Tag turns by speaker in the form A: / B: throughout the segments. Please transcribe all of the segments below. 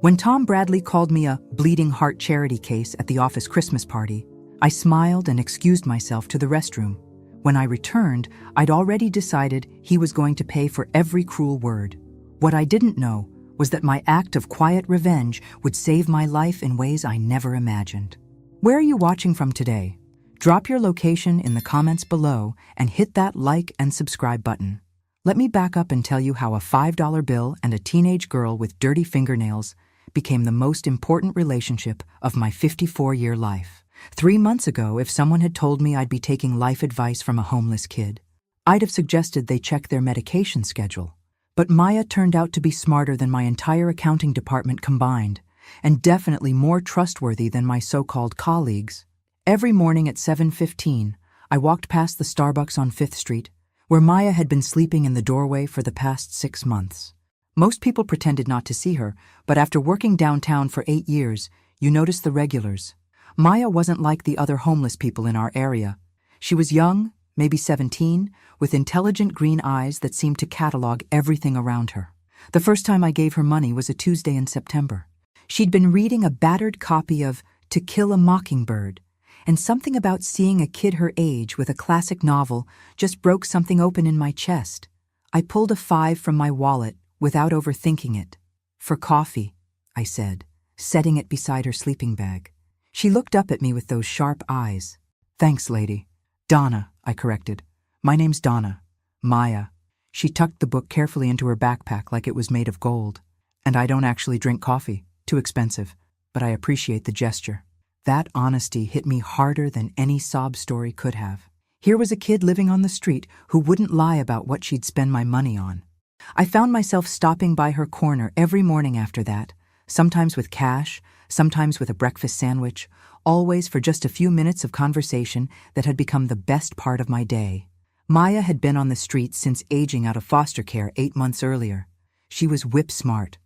A: When Tom Bradley called me a bleeding heart charity case at the office Christmas party, I smiled and excused myself to the restroom. When I returned, I'd already decided he was going to pay for every cruel word. What I didn't know was that my act of quiet revenge would save my life in ways I never imagined. Where are you watching from today? Drop your location in the comments below and hit that like and subscribe button. Let me back up and tell you how a $5 bill and a teenage girl with dirty fingernails became the most important relationship of my 54-year life. 3 months ago, if someone had told me I'd be taking life advice from a homeless kid, I'd have suggested they check their medication schedule. But Maya turned out to be smarter than my entire accounting department combined, and definitely more trustworthy than my so-called colleagues. Every morning at 7:15, I walked past the Starbucks on 5th Street, where Maya had been sleeping in the doorway for the past 6 months. Most people pretended not to see her, but after working downtown for 8 years, you notice the regulars. Maya wasn't like the other homeless people in our area. She was young, maybe 17, with intelligent green eyes that seemed to catalog everything around her. The first time I gave her money was a Tuesday in September. She'd been reading a battered copy of To Kill a Mockingbird, and something about seeing a kid her age with a classic novel just broke something open in my chest. I pulled a 5 from my wallet without overthinking it. "For coffee," I said, setting it beside her sleeping bag. She looked up at me with those sharp eyes. "Thanks, lady." "Donna," I corrected. "My name's Donna." "Maya." She tucked the book carefully into her backpack like it was made of gold. "And I don't actually drink coffee. Too expensive. But I appreciate the gesture." That honesty hit me harder than any sob story could have. Here was a kid living on the street who wouldn't lie about what she'd spend my money on. I found myself stopping by her corner every morning after that, sometimes with cash, sometimes with a breakfast sandwich, always for just a few minutes of conversation that had become the best part of my day. Maya had been on the streets since aging out of foster care 8 months earlier. She was whip-smart,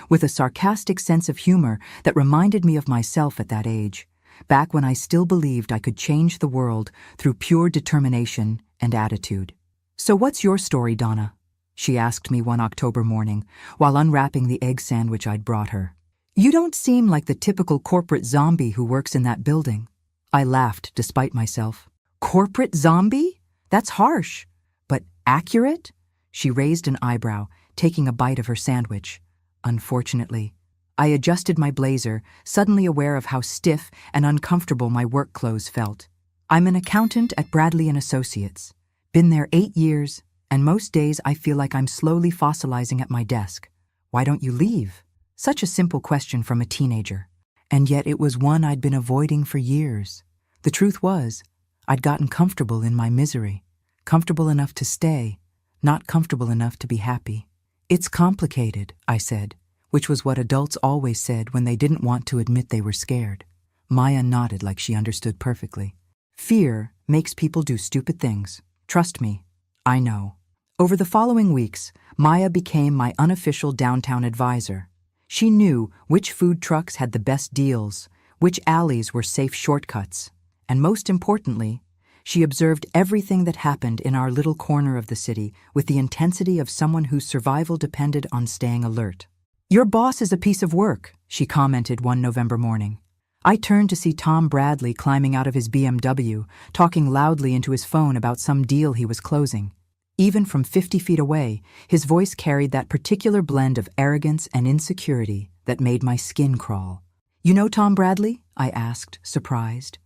A: with a sarcastic sense of humor that reminded me of myself at that age, back when I still believed I could change the world through pure determination and attitude. "So what's your story, Donna?" she asked me one October morning while unwrapping the egg sandwich I'd brought her. "You don't seem like the typical corporate zombie who works in that building." I laughed despite myself. "Corporate zombie? That's harsh. But accurate?" She raised an eyebrow, taking a bite of her sandwich. "Unfortunately." I adjusted my blazer, suddenly aware of how stiff and uncomfortable my work clothes felt. "I'm an accountant at Bradley & Associates. Been there 8 years, and most days I feel like I'm slowly fossilizing at my desk. Why don't you leave?" Such a simple question from a teenager. And yet it was one I'd been avoiding for years. The truth was, I'd gotten comfortable in my misery. Comfortable enough to stay, not comfortable enough to be happy. "It's complicated," I said, which was what adults always said when they didn't want to admit they were scared. Maya nodded like she understood perfectly. "Fear makes people do stupid things. Trust me, I know." Over the following weeks, Maya became my unofficial downtown advisor. She knew which food trucks had the best deals, which alleys were safe shortcuts, and most importantly, she observed everything that happened in our little corner of the city with the intensity of someone whose survival depended on staying alert. "Your boss is a piece of work," she commented one November morning. I turned to see Tom Bradley climbing out of his BMW, talking loudly into his phone about some deal he was closing. Even from 50 feet away, his voice carried that particular blend of arrogance and insecurity that made my skin crawl. "You know Tom Bradley?" I asked, surprised.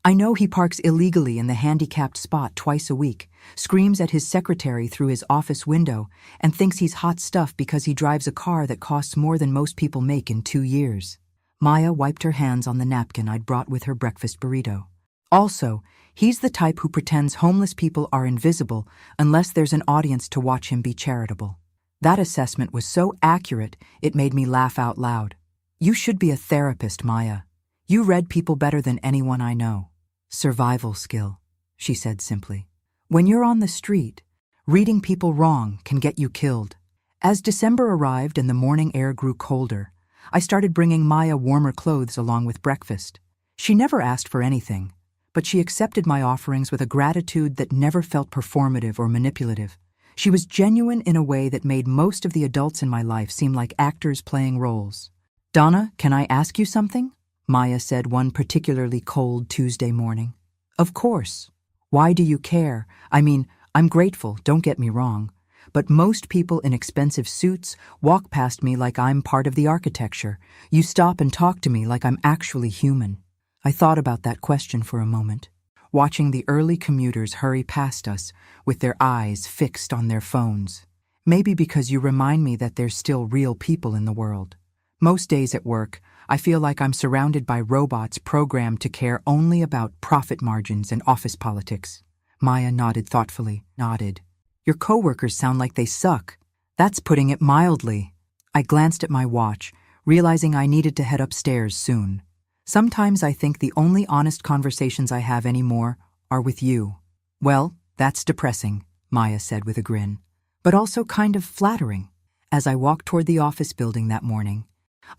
A: "I know he parks illegally in the handicapped spot twice a week, screams at his secretary through his office window, and thinks he's hot stuff because he drives a car that costs more than most people make in 2 years. Maya wiped her hands on the napkin I'd brought with her breakfast burrito. "Also, he's the type who pretends homeless people are invisible unless there's an audience to watch him be charitable." That assessment was so accurate, it made me laugh out loud. "You should be a therapist, Maya. You read people better than anyone I know." "Survival skill," she said simply. "When you're on the street, reading people wrong can get you killed." As December arrived and the morning air grew colder, I started bringing Maya warmer clothes along with breakfast. She never asked for anything, but she accepted my offerings with a gratitude that never felt performative or manipulative. She was genuine in a way that made most of the adults in my life seem like actors playing roles. "Donna, can I ask you something?" Maya said one particularly cold Tuesday morning. "Of course. Why do you care? I mean, I'm grateful, don't get me wrong. But most people in expensive suits walk past me like I'm part of the architecture. You stop and talk to me like I'm actually human." I thought about that question for a moment, watching the early commuters hurry past us with their eyes fixed on their phones. Maybe because you remind me that there's still real people in the world. Most days at work, I feel like I'm surrounded by robots programmed to care only about profit margins and office politics. Maya nodded thoughtfully. "Your coworkers sound like they suck. That's putting it mildly." I glanced at my watch, realizing I needed to head upstairs soon. Sometimes I think the only honest conversations I have anymore are with you. "Well, that's depressing," Maya said with a grin, "but also kind of flattering." As I walked toward the office building that morning,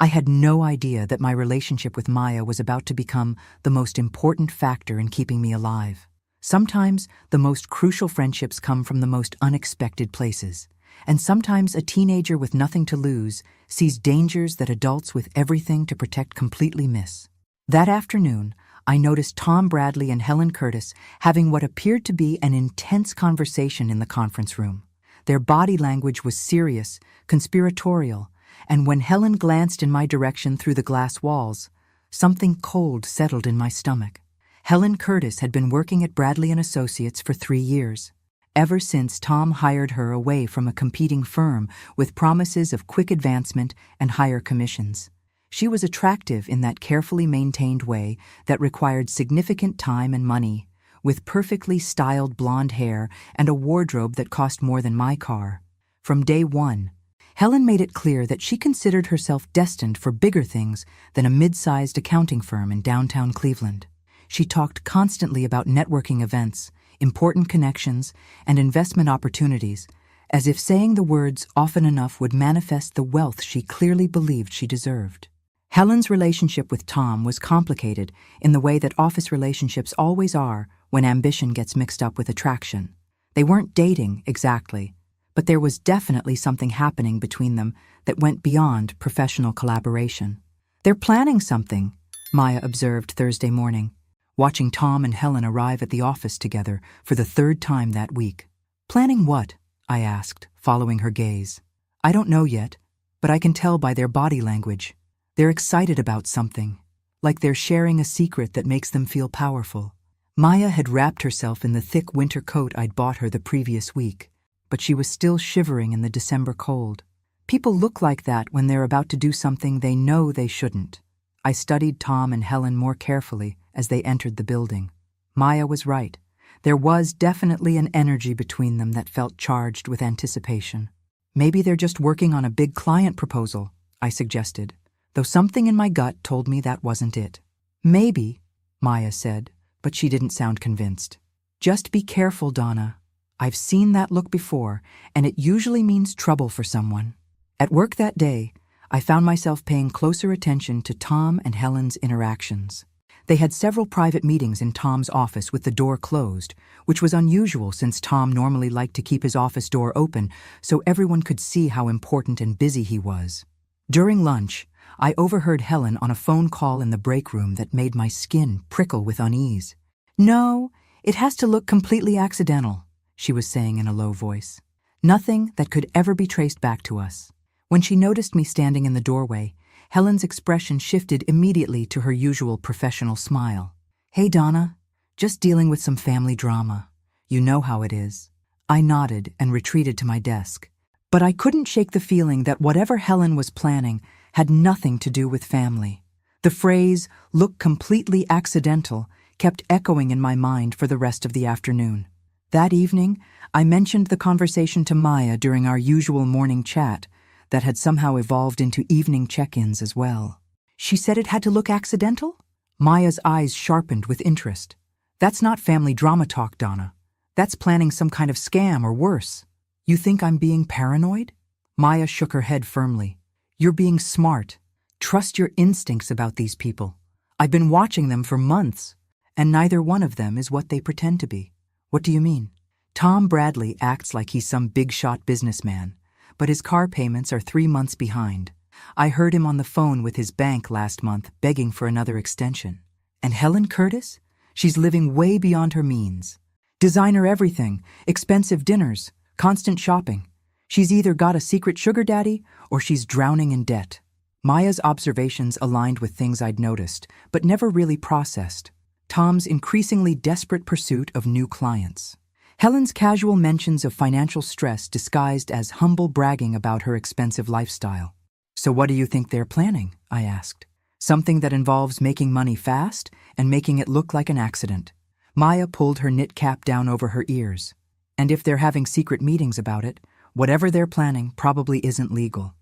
A: I had no idea that my relationship with Maya was about to become the most important factor in keeping me alive. Sometimes the most crucial friendships come from the most unexpected places, and sometimes a teenager with nothing to lose sees dangers that adults with everything to protect completely miss. That afternoon, I noticed Tom Bradley and Helen Curtis having what appeared to be an intense conversation in the conference room. Their body language was serious, conspiratorial, and when Helen glanced in my direction through the glass walls, something cold settled in my stomach. Helen Curtis had been working at Bradley & Associates for 3 years, ever since Tom hired her away from a competing firm with promises of quick advancement and higher commissions. She was attractive in that carefully maintained way that required significant time and money, with perfectly styled blonde hair and a wardrobe that cost more than my car. From day one, Helen made it clear that she considered herself destined for bigger things than a mid-sized accounting firm in downtown Cleveland. She talked constantly about networking events, important connections, and investment opportunities, as if saying the words often enough would manifest the wealth she clearly believed she deserved. Helen's relationship with Tom was complicated in the way that office relationships always are when ambition gets mixed up with attraction. They weren't dating, exactly, but there was definitely something happening between them that went beyond professional collaboration. "They're planning something," Maya observed Thursday morning, watching Tom and Helen arrive at the office together for the 3rd time that week. "Planning what?" I asked, following her gaze. "I don't know yet, but I can tell by their body language. They're excited about something, like they're sharing a secret that makes them feel powerful." Maya had wrapped herself in the thick winter coat I'd bought her the previous week, but she was still shivering in the December cold. People look like that when they're about to do something they know they shouldn't. I studied Tom and Helen more carefully as they entered the building. Maya was right. There was definitely an energy between them that felt charged with anticipation. "Maybe they're just working on a big client proposal," I suggested, though something in my gut told me that wasn't it. "Maybe," Maya said, but she didn't sound convinced. "Just be careful, Donna. I've seen that look before, and it usually means trouble for someone." At work that day, I found myself paying closer attention to Tom and Helen's interactions. They had several private meetings in Tom's office with the door closed, which was unusual since Tom normally liked to keep his office door open so everyone could see how important and busy he was. During lunch, I overheard Helen on a phone call in the break room that made my skin prickle with unease. "No, it has to look completely accidental," she was saying in a low voice. "Nothing that could ever be traced back to us." When she noticed me standing in the doorway, Helen's expression shifted immediately to her usual professional smile. "Hey, Donna, just dealing with some family drama. You know how it is." I nodded and retreated to my desk. But I couldn't shake the feeling that whatever Helen was planning had nothing to do with family. The phrase, "look completely accidental," kept echoing in my mind for the rest of the afternoon. That evening, I mentioned the conversation to Maya during our usual morning chat that had somehow evolved into evening check-ins as well. She said it had to look accidental? Maya's eyes sharpened with interest. "That's not family drama talk, Donna. That's planning some kind of scam or worse." "You think I'm being paranoid?" Maya shook her head firmly. "You're being smart. Trust your instincts about these people. I've been watching them for months, and neither one of them is what they pretend to be." "What do you mean?" "Tom Bradley acts like he's some big-shot businessman, but his car payments are 3 months behind. I heard him on the phone with his bank last month begging for another extension. And Helen Curtis? She's living way beyond her means. Designer everything, expensive dinners, constant shopping. She's either got a secret sugar daddy or she's drowning in debt. Maya's observations aligned with things I'd noticed, but never really processed. Tom's increasingly desperate pursuit of new clients. Helen's casual mentions of financial stress disguised as humble bragging about her expensive lifestyle. So what do you think they're planning? I asked. Something that involves making money fast and making it look like an accident. Maya pulled her knit cap down over her ears. And if they're having secret meetings about it, whatever they're planning probably isn't legal.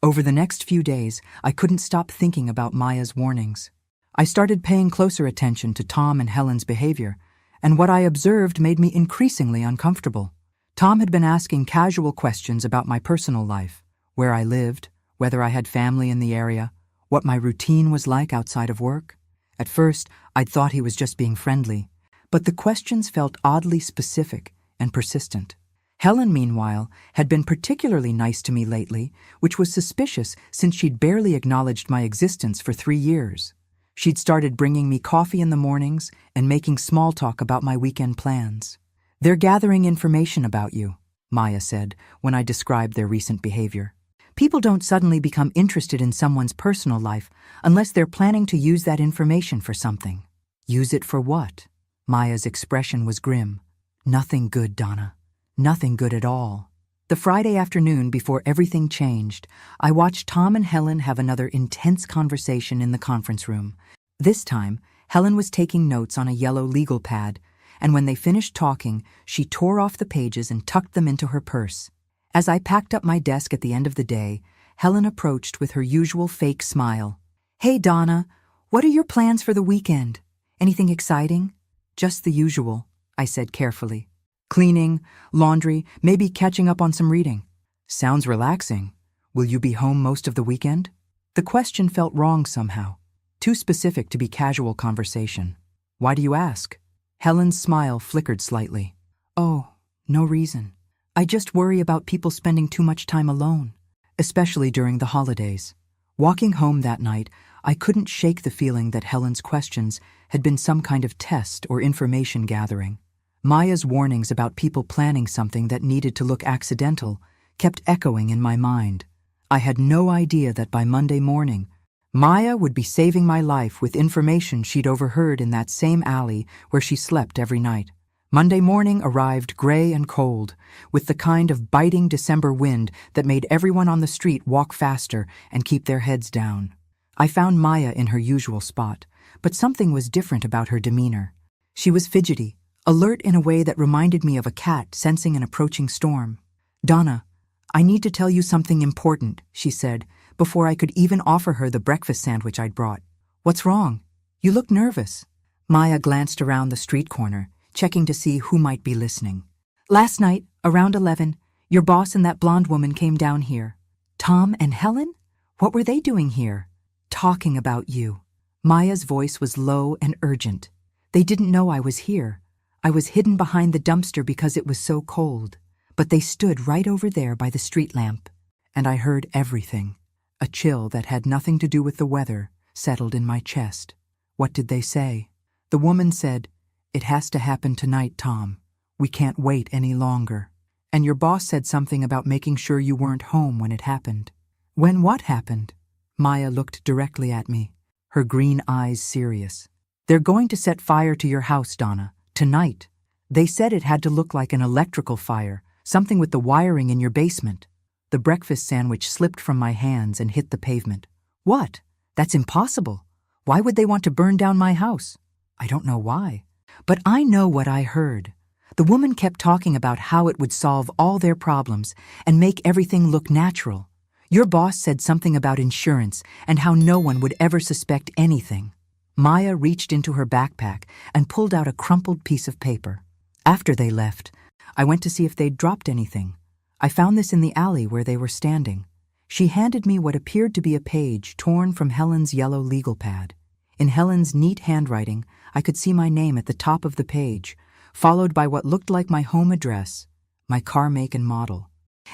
A: Over the next few days, I couldn't stop thinking about Maya's warnings. I started paying closer attention to Tom and Helen's behavior, and what I observed made me increasingly uncomfortable. Tom had been asking casual questions about my personal life, where I lived, whether I had family in the area, what my routine was like outside of work. At first, I'd thought he was just being friendly, but the questions felt oddly specific and persistent. Helen, meanwhile, had been particularly nice to me lately, which was suspicious since she'd barely acknowledged my existence for 3 years. She'd started bringing me coffee in the mornings and making small talk about my weekend plans. "They're gathering information about you," Maya said when I described their recent behavior. "People don't suddenly become interested in someone's personal life unless they're planning to use that information for something." "Use it for what?" Maya's expression was grim. "Nothing good, Donna. Nothing good at all." The Friday afternoon before everything changed, I watched Tom and Helen have another intense conversation in the conference room. This time, Helen was taking notes on a yellow legal pad, and when they finished talking, she tore off the pages and tucked them into her purse. As I packed up my desk at the end of the day, Helen approached with her usual fake smile. "Hey, Donna, what are your plans for the weekend? Anything exciting?" "Just the usual," I said carefully. "Cleaning, laundry, maybe catching up on some reading." "Sounds relaxing. Will you be home most of the weekend?" The question felt wrong somehow, too specific to be casual conversation. "Why do you ask?" Helen's smile flickered slightly. "Oh, no reason. I just worry about people spending too much time alone, especially during the holidays." Walking home that night, I couldn't shake the feeling that Helen's questions had been some kind of test or information gathering. Maya's warnings about people planning something that needed to look accidental kept echoing in my mind. I had no idea that by Monday morning, Maya would be saving my life with information she'd overheard in that same alley where she slept every night. Monday morning arrived gray and cold, with the kind of biting December wind that made everyone on the street walk faster and keep their heads down. I found Maya in her usual spot, but something was different about her demeanor. She was fidgety, alert in a way that reminded me of a cat sensing an approaching storm. "Donna, I need to tell you something important," she said, before I could even offer her the breakfast sandwich I'd brought. "What's wrong? You look nervous." Maya glanced around the street corner, checking to see who might be listening. "Last night, around 11, your boss and that blonde woman came down here." "Tom and Helen? What were they doing here?" "Talking about you." Maya's voice was low and urgent. "They didn't know I was here. I was hidden behind the dumpster because it was so cold, but they stood right over there by the street lamp, and I heard everything." A chill that had nothing to do with the weather settled in my chest. "What did they say?" The woman said, "It has to happen tonight, Tom. We can't wait any longer. And your boss said something about making sure you weren't home when it happened." "When what happened?" Maya looked directly at me, her green eyes serious. "They're going to set fire to your house, Donna. Tonight. They said it had to look like an electrical fire, something with the wiring in your basement." The breakfast sandwich slipped from my hands and hit the pavement. "What? That's impossible. Why would they want to burn down my house?" "I don't know why. But I know what I heard. The woman kept talking about how it would solve all their problems and make everything look natural. Your boss said something about insurance and how no one would ever suspect anything." Maya reached into her backpack and pulled out a crumpled piece of paper. "After they left, I went to see if they'd dropped anything. I found this in the alley where they were standing." She handed me what appeared to be a page torn from Helen's yellow legal pad. In Helen's neat handwriting, I could see my name at the top of the page, followed by what looked like my home address, my car make and model,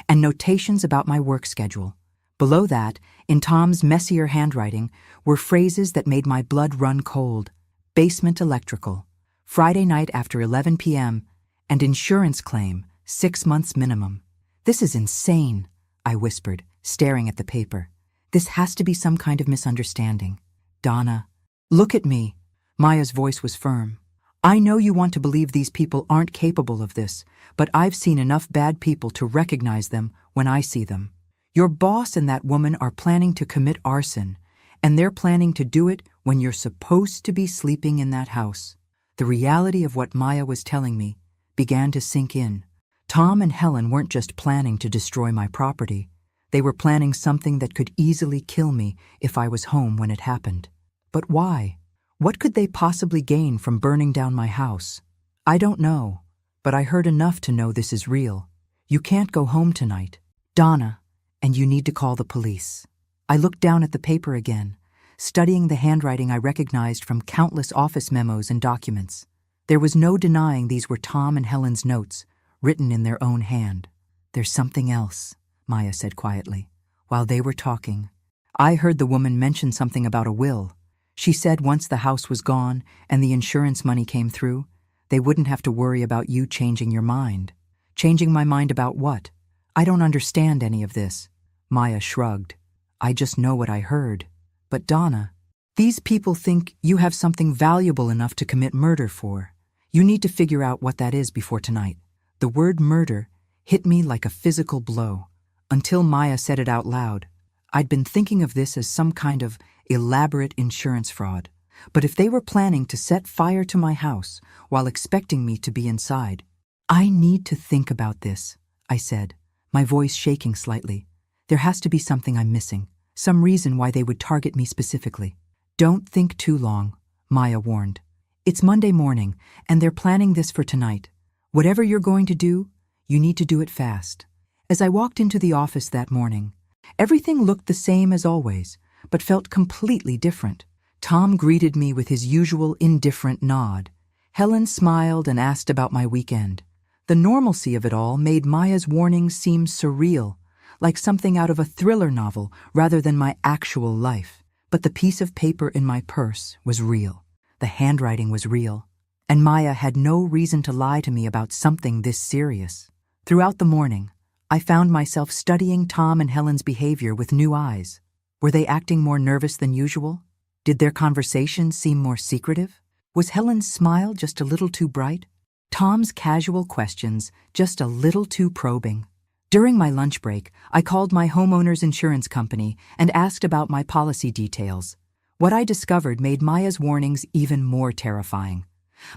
A: and notations about my work schedule. Below that, in Tom's messier handwriting, were phrases that made my blood run cold. Basement electrical, Friday night after 11 p.m., and insurance claim, 6 months minimum. This is insane, I whispered, staring at the paper. This has to be some kind of misunderstanding. Donna, look at me. Maya's voice was firm. I know you want to believe these people aren't capable of this, but I've seen enough bad people to recognize them when I see them. Your boss and that woman are planning to commit arson, and they're planning to do it when you're supposed to be sleeping in that house. The reality of what Maya was telling me began to sink in. Tom and Helen weren't just planning to destroy my property. They were planning something that could easily kill me if I was home when it happened. But why? What could they possibly gain from burning down my house? I don't know, but I heard enough to know this is real. You can't go home tonight, Donna, and you need to call the police. I looked down at the paper again, studying the handwriting I recognized from countless office memos and documents. There was no denying these were Tom and Helen's notes, written in their own hand. There's something else, Maya said quietly. While they were talking, I heard the woman mention something about a will. She said once the house was gone and the insurance money came through, they wouldn't have to worry about you changing your mind. Changing my mind about what? I don't understand any of this. Maya shrugged. I just know what I heard. But Donna, these people think you have something valuable enough to commit murder for. You need to figure out what that is before tonight. The word murder hit me like a physical blow. Until Maya said it out loud, I'd been thinking of this as some kind of elaborate insurance fraud. But if they were planning to set fire to my house while expecting me to be inside, I need to think about this, I said, my voice shaking slightly. There has to be something I'm missing, some reason why they would target me specifically. Don't think too long, Maya warned. It's Monday morning, and they're planning this for tonight. Whatever you're going to do, you need to do it fast. As I walked into the office that morning, everything looked the same as always, but felt completely different. Tom greeted me with his usual indifferent nod. Helen smiled and asked about my weekend. The normalcy of it all made Maya's warnings seem surreal, like something out of a thriller novel rather than my actual life. But the piece of paper in my purse was real. The handwriting was real. And Maya had no reason to lie to me about something this serious. Throughout the morning, I found myself studying Tom and Helen's behavior with new eyes. Were they acting more nervous than usual? Did their conversations seem more secretive? Was Helen's smile just a little too bright? Tom's casual questions just a little too probing? During my lunch break, I called my homeowner's insurance company and asked about my policy details. What I discovered made Maya's warnings even more terrifying.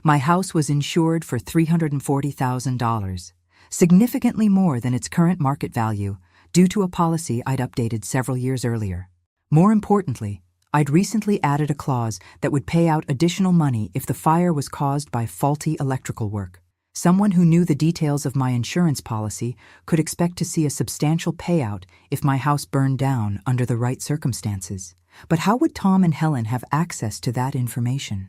A: My house was insured for $340,000, significantly more than its current market value, due to a policy I'd updated several years earlier. More importantly, I'd recently added a clause that would pay out additional money if the fire was caused by faulty electrical work. Someone who knew the details of my insurance policy could expect to see a substantial payout if my house burned down under the right circumstances. But how would Tom and Helen have access to that information?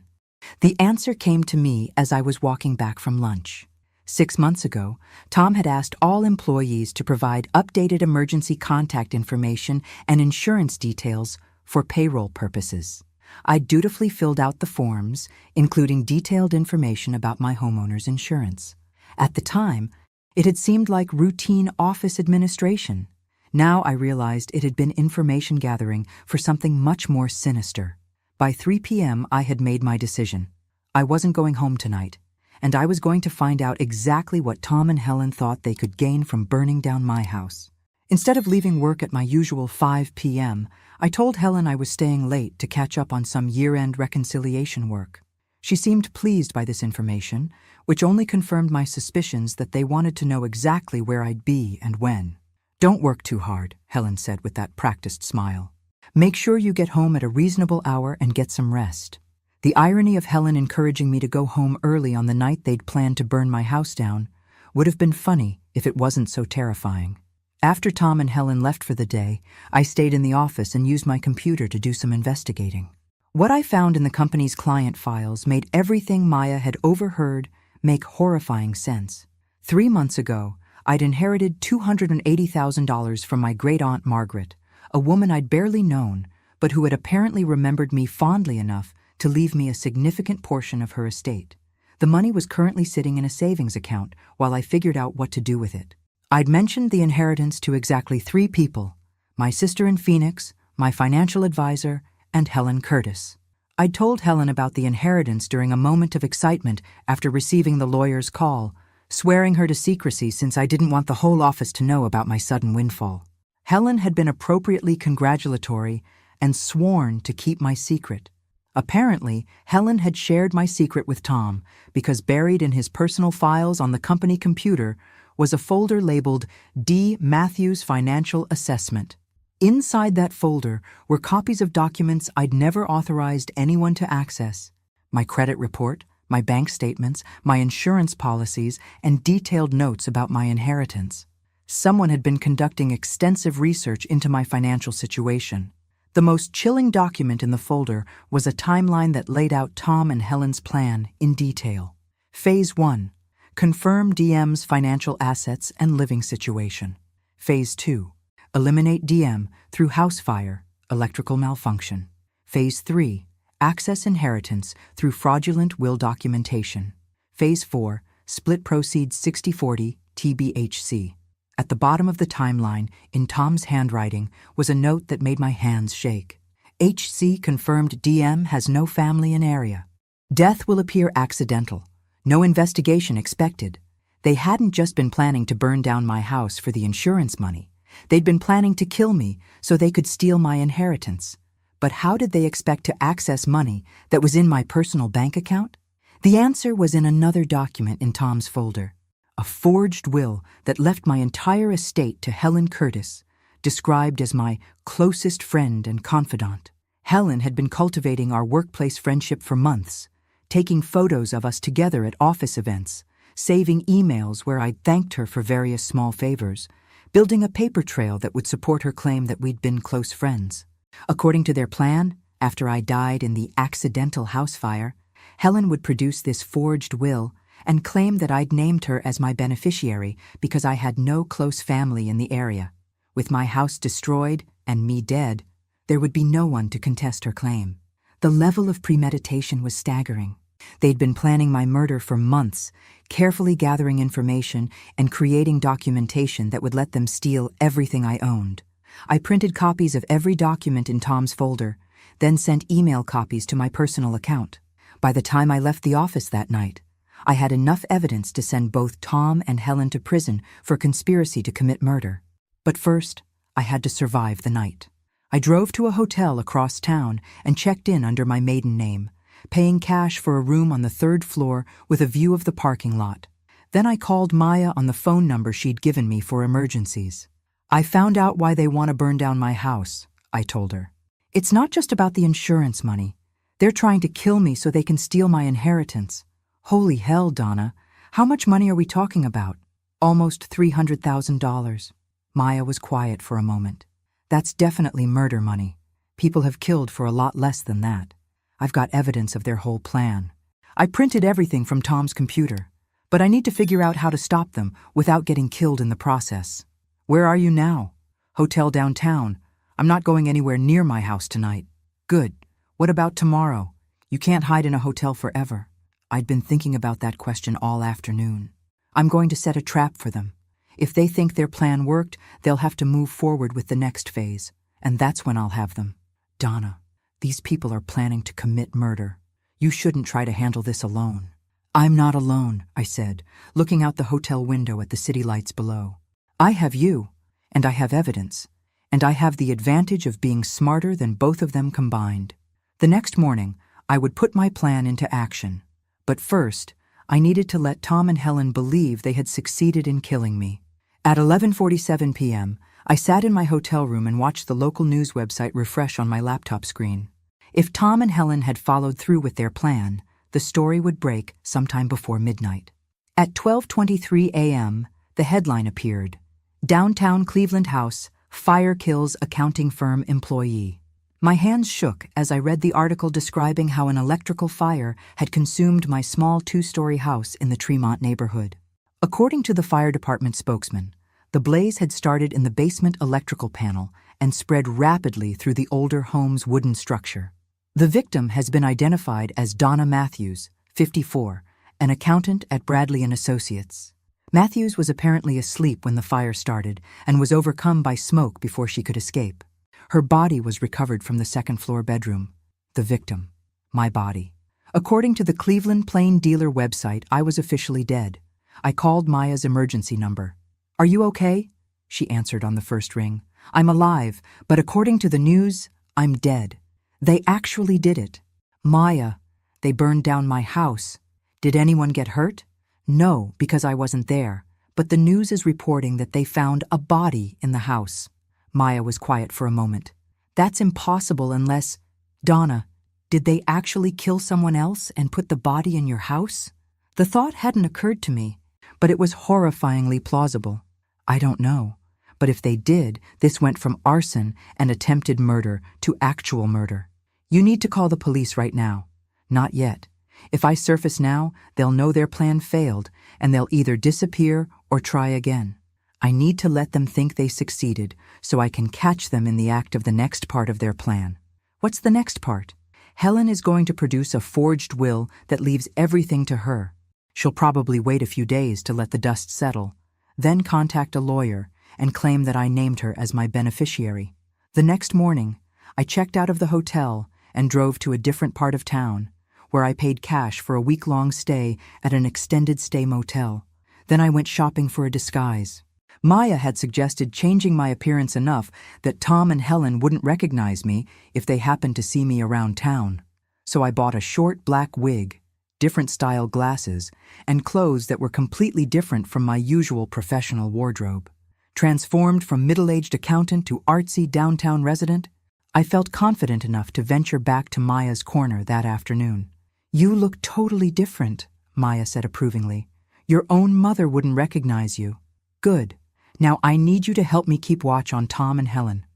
A: The answer came to me as I was walking back from lunch. 6 months ago, Tom had asked all employees to provide updated emergency contact information and insurance details for payroll purposes. I dutifully filled out the forms, including detailed information about my homeowner's insurance. At the time, it had seemed like routine office administration. Now I realized it had been information gathering for something much more sinister. By 3 p.m., I had made my decision. I wasn't going home tonight, and I was going to find out exactly what Tom and Helen thought they could gain from burning down my house. Instead of leaving work at my usual 5 p.m., I told Helen I was staying late to catch up on some year-end reconciliation work. She seemed pleased by this information, which only confirmed my suspicions that they wanted to know exactly where I'd be and when. Don't work too hard, Helen said with that practiced smile. Make sure you get home at a reasonable hour and get some rest. The irony of Helen encouraging me to go home early on the night they'd planned to burn my house down would have been funny if it wasn't so terrifying. After Tom and Helen left for the day, I stayed in the office and used my computer to do some investigating. What I found in the company's client files made everything Maya had overheard make horrifying sense. 3 months ago, I'd inherited $280,000 from my great-aunt Margaret, a woman I'd barely known, but who had apparently remembered me fondly enough to leave me a significant portion of her estate. The money was currently sitting in a savings account while I figured out what to do with it. I'd mentioned the inheritance to exactly 3 people: my sister in Phoenix, my financial advisor, and Helen Curtis. I'd told Helen about the inheritance during a moment of excitement after receiving the lawyer's call, swearing her to secrecy since I didn't want the whole office to know about my sudden windfall. Helen had been appropriately congratulatory and sworn to keep my secret. Apparently, Helen had shared my secret with Tom because buried in his personal files on the company computer was a folder labeled D. Matthews Financial Assessment. Inside that folder were copies of documents I'd never authorized anyone to access: my credit report, my bank statements, my insurance policies, and detailed notes about my inheritance. Someone had been conducting extensive research into my financial situation. The most chilling document in the folder was a timeline that laid out Tom and Helen's plan in detail. Phase 1. Confirm DM's financial assets and living situation. Phase 2. Eliminate DM through house fire, electrical malfunction. Phase 3. Access inheritance through fraudulent will documentation. Phase 4. Split proceeds 60-40, TBHC. At the bottom of the timeline, in Tom's handwriting, was a note that made my hands shake. HC confirmed DM has no family in area. Death will appear accidental. No investigation expected. They hadn't just been planning to burn down my house for the insurance money. They'd been planning to kill me so they could steal my inheritance. But how did they expect to access money that was in my personal bank account? The answer was in another document in Tom's folder. A forged will that left my entire estate to Helen Curtis, described as my closest friend and confidant. Helen had been cultivating our workplace friendship for months, taking photos of us together at office events, saving emails where I'd thanked her for various small favors, building a paper trail that would support her claim that we'd been close friends. According to their plan, after I died in the accidental house fire, Helen would produce this forged will and claim that I'd named her as my beneficiary because I had no close family in the area. With my house destroyed and me dead, there would be no one to contest her claim. The level of premeditation was staggering. They'd been planning my murder for months, carefully gathering information and creating documentation that would let them steal everything I owned. I printed copies of every document in Tom's folder, then sent email copies to my personal account. By the time I left the office that night, I had enough evidence to send both Tom and Helen to prison for conspiracy to commit murder. But first, I had to survive the night. I drove to a hotel across town and checked in under my maiden name, paying cash for a room on the 3rd floor with a view of the parking lot. Then I called Maya on the phone number she'd given me for emergencies. I found out why they want to burn down my house, I told her. It's not just about the insurance money. They're trying to kill me so they can steal my inheritance. Holy hell, Donna. How much money are we talking about? Almost $300,000. Maya was quiet for a moment. That's definitely murder money. People have killed for a lot less than that. I've got evidence of their whole plan. I printed everything from Tom's computer, but I need to figure out how to stop them without getting killed in the process. Where are you now? Hotel downtown. I'm not going anywhere near my house tonight. Good. What about tomorrow? You can't hide in a hotel forever. I'd been thinking about that question all afternoon. I'm going to set a trap for them. If they think their plan worked, they'll have to move forward with the next phase, and that's when I'll have them. Donna, these people are planning to commit murder. You shouldn't try to handle this alone. I'm not alone, I said, looking out the hotel window at the city lights below. I have you, and I have evidence, and I have the advantage of being smarter than both of them combined. The next morning, I would put my plan into action. But first, I needed to let Tom and Helen believe they had succeeded in killing me. At 11:47 p.m., I sat in my hotel room and watched the local news website refresh on my laptop screen. If Tom and Helen had followed through with their plan, the story would break sometime before midnight. At 12:23 a.m., the headline appeared: Downtown Cleveland House, Fire Kills Accounting Firm Employee. My hands shook as I read the article describing how an electrical fire had consumed my small 2-story house in the Tremont neighborhood. According to the fire department spokesman, the blaze had started in the basement electrical panel and spread rapidly through the older home's wooden structure. The victim has been identified as Donna Matthews, 54, an accountant at Bradley and Associates. Matthews was apparently asleep when the fire started and was overcome by smoke before she could escape. Her body was recovered from the second-floor bedroom. The victim. My body. According to the Cleveland Plain Dealer website, I was officially dead. I called Maya's emergency number. "Are you okay?" she answered on the first ring. "I'm alive, but according to the news, I'm dead. They actually did it. Maya, they burned down my house. Did anyone get hurt? No, because I wasn't there. But the news is reporting that they found a body in the house." Maya was quiet for a moment. "That's impossible unless... Donna, did they actually kill someone else and put the body in your house?" The thought hadn't occurred to me, but it was horrifyingly plausible. I don't know, but if they did, this went from arson and attempted murder to actual murder. "You need to call the police right now." "Not yet. If I surface now, they'll know their plan failed, and they'll either disappear or try again. I need to let them think they succeeded so I can catch them in the act of the next part of their plan." "What's the next part?" "Helen is going to produce a forged will that leaves everything to her. She'll probably wait a few days to let the dust settle, then contact a lawyer and claim that I named her as my beneficiary." The next morning, I checked out of the hotel and drove to a different part of town, where I paid cash for a week-long stay at an extended stay motel. Then I went shopping for a disguise. Maya had suggested changing my appearance enough that Tom and Helen wouldn't recognize me if they happened to see me around town. So I bought a short black wig, different style glasses, and clothes that were completely different from my usual professional wardrobe. Transformed from middle-aged accountant to artsy downtown resident, I felt confident enough to venture back to Maya's corner that afternoon. "You look totally different," Maya said approvingly. "Your own mother wouldn't recognize you." "Good. Now I need you to help me keep watch on Tom and Helen.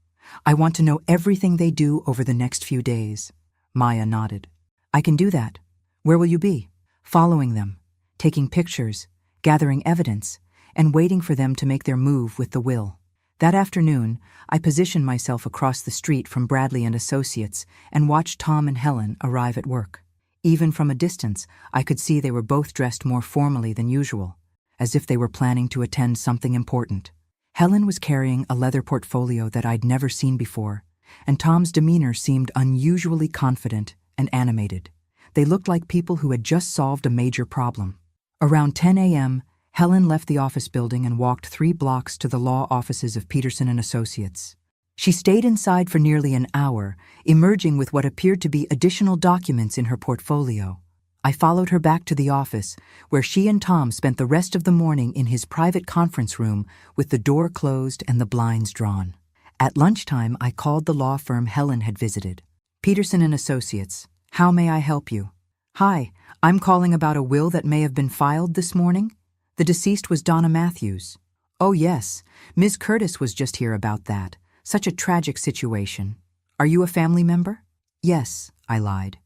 A: I want to know everything they do over the next few days." Maya nodded. "I can do that. Where will you be?" "Following them, taking pictures, gathering evidence, and waiting for them to make their move with the will." That afternoon, I positioned myself across the street from Bradley and Associates and watched Tom and Helen arrive at work. Even from a distance, I could see they were both dressed more formally than usual, as if they were planning to attend something important. Helen was carrying a leather portfolio that I'd never seen before, and Tom's demeanor seemed unusually confident and animated. They looked like people who had just solved a major problem. Around 10 a.m., Helen left the office building and walked 3 blocks to the law offices of Peterson and Associates. She stayed inside for nearly an hour, emerging with what appeared to be additional documents in her portfolio. I followed her back to the office, where she and Tom spent the rest of the morning in his private conference room with the door closed and the blinds drawn. At lunchtime, I called the law firm Helen had visited. "Peterson and Associates, how may I help you?" "Hi, I'm calling about a will that may have been filed this morning. The deceased was Donna Matthews." "Oh yes, Ms. Curtis was just here about that. Such a tragic situation. Are you a family member?" "Yes," I lied.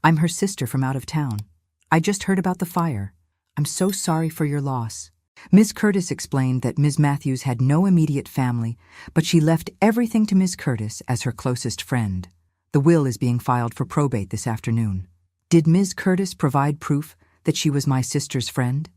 A: "I'm her sister from out of town. I just heard about the fire. I'm so sorry for your loss." Ms. Curtis explained that Ms. Matthews had no immediate family, but she left everything to Ms. Curtis as her closest friend. The will is being filed for probate this afternoon. "Did Ms. Curtis provide proof that she was my sister's friend?"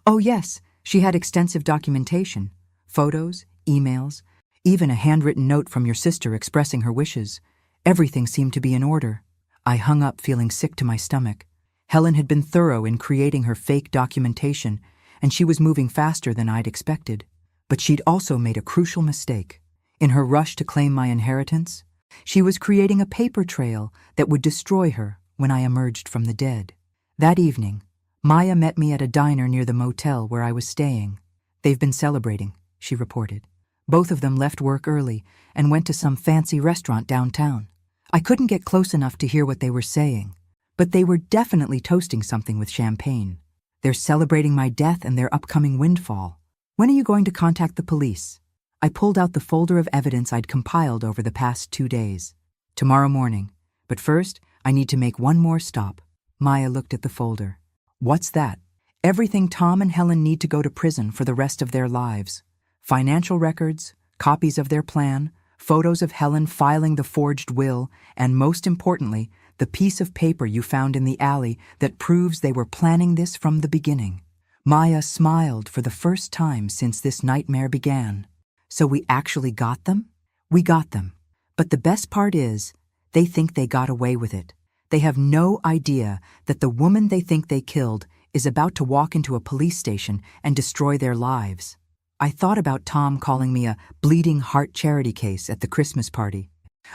A: "Oh yes, she had extensive documentation. Photos, emails, even a handwritten note from your sister expressing her wishes. Everything seemed to be in order." I hung up feeling sick to my stomach. Helen had been thorough in creating her fake documentation, and she was moving faster than I'd expected. But she'd also made a crucial mistake. In her rush to claim my inheritance, she was creating a paper trail that would destroy her when I emerged from the dead. That evening, Maya met me at a diner near the motel where I was staying. "They've been celebrating," she reported. "Both of them left work early and went to some fancy restaurant downtown. I couldn't get close enough to hear what they were saying, but they were definitely toasting something with champagne. They're celebrating my death and their upcoming windfall. When are you going to contact the police?" I pulled out the folder of evidence I'd compiled over the past 2 days. "Tomorrow morning. But first, I need to make one more stop." Maya looked at the folder. "What's that?" "Everything Tom and Helen need to go to prison for the rest of their lives. Financial records, copies of their plan, photos of Helen filing the forged will, and most importantly, the piece of paper you found in the alley that proves they were planning this from the beginning. Maya smiled for the first time since this nightmare began. So we actually got them? We got them. But the best part is, they think they got away with it. They have no idea that the woman they think they killed is about to walk into a police station and destroy their lives. I thought about Tom calling me a bleeding heart charity case at the Christmas party,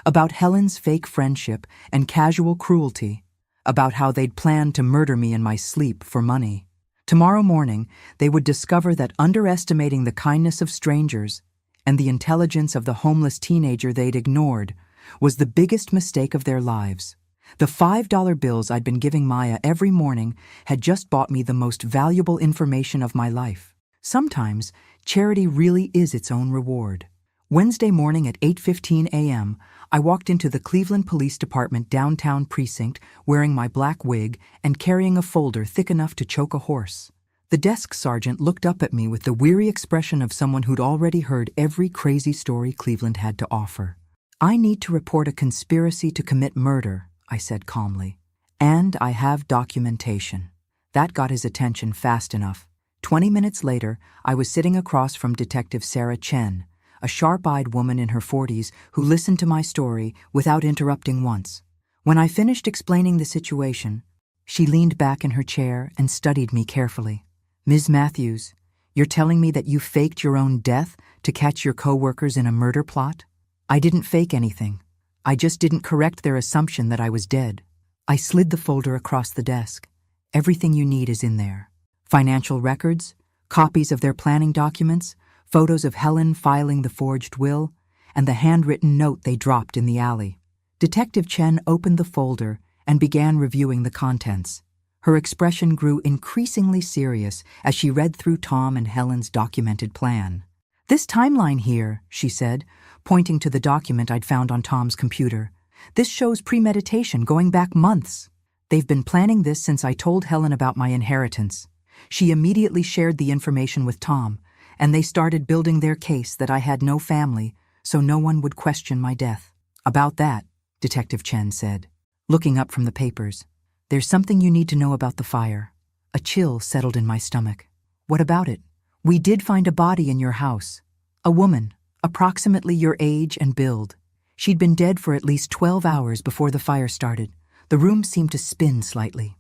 A: about Helen's fake friendship and casual cruelty, about how they'd planned to murder me in my sleep for money. Tomorrow morning, they would discover that underestimating the kindness of strangers and the intelligence of the homeless teenager they'd ignored was the biggest mistake of their lives. The $5 bills I'd been giving Maya every morning had just bought me the most valuable information of my life. Sometimes, charity really is its own reward. Wednesday morning at 8:15 a.m., I walked into the Cleveland Police Department downtown precinct wearing my black wig and carrying a folder thick enough to choke a horse. The desk sergeant looked up at me with the weary expression of someone who'd already heard every crazy story Cleveland had to offer. "I need to report a conspiracy to commit murder," I said calmly. "And I have documentation." That got his attention fast enough. 20 minutes later, I was sitting across from Detective Sarah Chen, a sharp-eyed woman in her 40s who listened to my story without interrupting once. When I finished explaining the situation, she leaned back in her chair and studied me carefully. "Ms. Matthews, you're telling me that you faked your own death to catch your co-workers in a murder plot?" "I didn't fake anything. I just didn't correct their assumption that I was dead." I slid the folder across the desk. "Everything you need is in there. Financial records, copies of their planning documents, photos of Helen filing the forged will, and the handwritten note they dropped in the alley." Detective Chen opened the folder and began reviewing the contents. Her expression grew increasingly serious as she read through Tom and Helen's documented plan. "This timeline here," she said, pointing to the document I'd found on Tom's computer. "This shows premeditation going back months. They've been planning this since I told Helen about my inheritance." She immediately shared the information with Tom, and they started building their case that I had no family, so no one would question my death. "About that," Detective Chen said, looking up from the papers, "there's something you need to know about the fire." A chill settled in my stomach. "What about it?" "We did find a body in your house. A woman, approximately your age and build. She'd been dead for at least 12 hours before the fire started. The room seemed to spin slightly."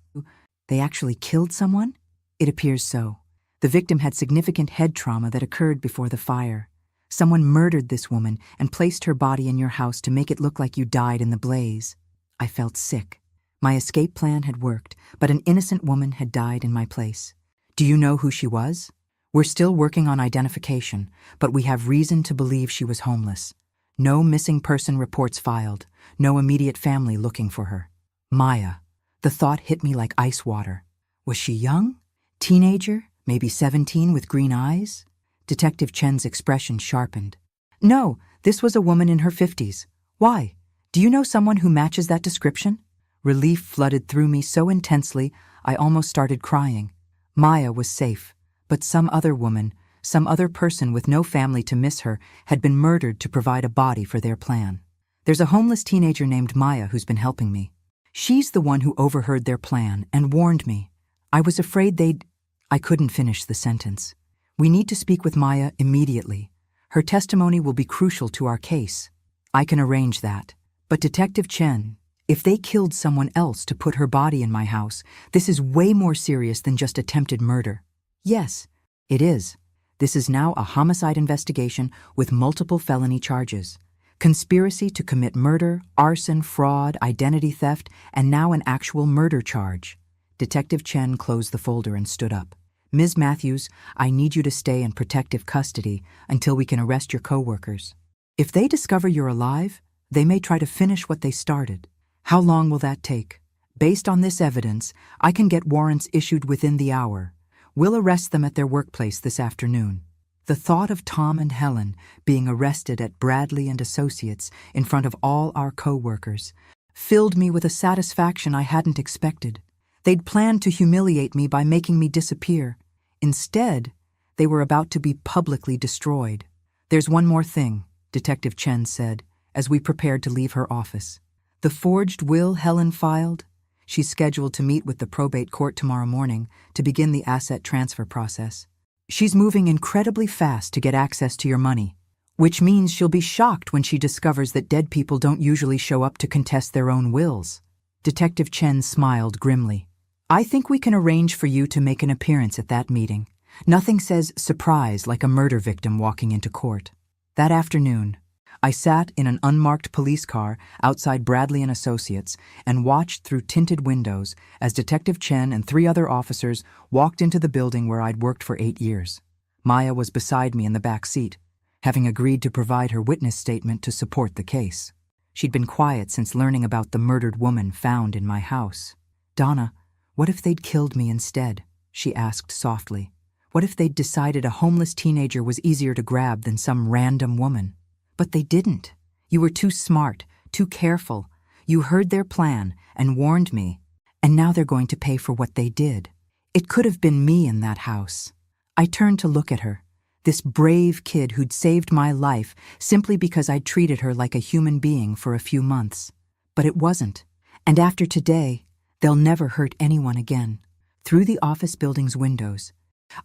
A: "They actually killed someone?" "It appears so. The victim had significant head trauma that occurred before the fire. Someone murdered this woman and placed her body in your house to make it look like you died in the blaze." I felt sick. My escape plan had worked, but an innocent woman had died in my place. "Do you know who she was?" "We're still working on identification, but we have reason to believe she was homeless. No missing person reports filed, no immediate family looking for her." Maya. The thought hit me like ice water. Was she young? Teenager? Maybe 17 with green eyes? Detective Chen's expression sharpened. "No, this was a woman in her 50s. Why? Do you know someone who matches that description?" Relief flooded through me so intensely, I almost started crying. Maya was safe, but some other woman, some other person with no family to miss her, had been murdered to provide a body for their plan. "There's a homeless teenager named Maya who's been helping me. She's the one who overheard their plan and warned me. I was afraid they'd—" I couldn't finish the sentence. "We need to speak with Maya immediately. Her testimony will be crucial to our case." "I can arrange that. But Detective Chen, if they killed someone else to put her body in my house, this is way more serious than just attempted murder." "Yes, it is. This is now a homicide investigation with multiple felony charges. Conspiracy to commit murder, arson, fraud, identity theft, and now an actual murder charge." Detective Chen closed the folder and stood up. "Ms. Matthews, I need you to stay in protective custody until we can arrest your co-workers. If they discover you're alive, they may try to finish what they started. How long will that take? Based on this evidence, I can get warrants issued within the hour. We'll arrest them at their workplace this afternoon." The thought of Tom and Helen being arrested at Bradley and Associates in front of all our co-workers filled me with a satisfaction I hadn't expected. They'd planned to humiliate me by making me disappear. Instead, they were about to be publicly destroyed. "There's one more thing," Detective Chen said. as we prepared to leave her office. The forged will Helen filed? She's scheduled to meet with the probate court tomorrow morning to begin the asset transfer process. She's moving incredibly fast to get access to your money, which means she'll be shocked when she discovers that dead people don't usually show up to contest their own wills. Detective Chen smiled grimly. I think we can arrange for you to make an appearance at that meeting. Nothing says surprise like a murder victim walking into court. That afternoon, I sat in an unmarked police car outside Bradley & Associates and watched through tinted windows as Detective Chen and 3 other officers walked into the building where I'd worked for 8 years. Maya was beside me in the back seat, having agreed to provide her witness statement to support the case. She'd been quiet since learning about the murdered woman found in my house. Donna, what if they'd killed me instead? She asked softly. What if they'd decided a homeless teenager was easier to grab than some random woman? But they didn't. You were too smart, too careful. You heard their plan and warned me, and now they're going to pay for what they did. It could have been me in that house. I turned to look at her, this brave kid who'd saved my life simply because I'd treated her like a human being for a few months. But it wasn't. And after today, they'll never hurt anyone again. Through the office building's windows,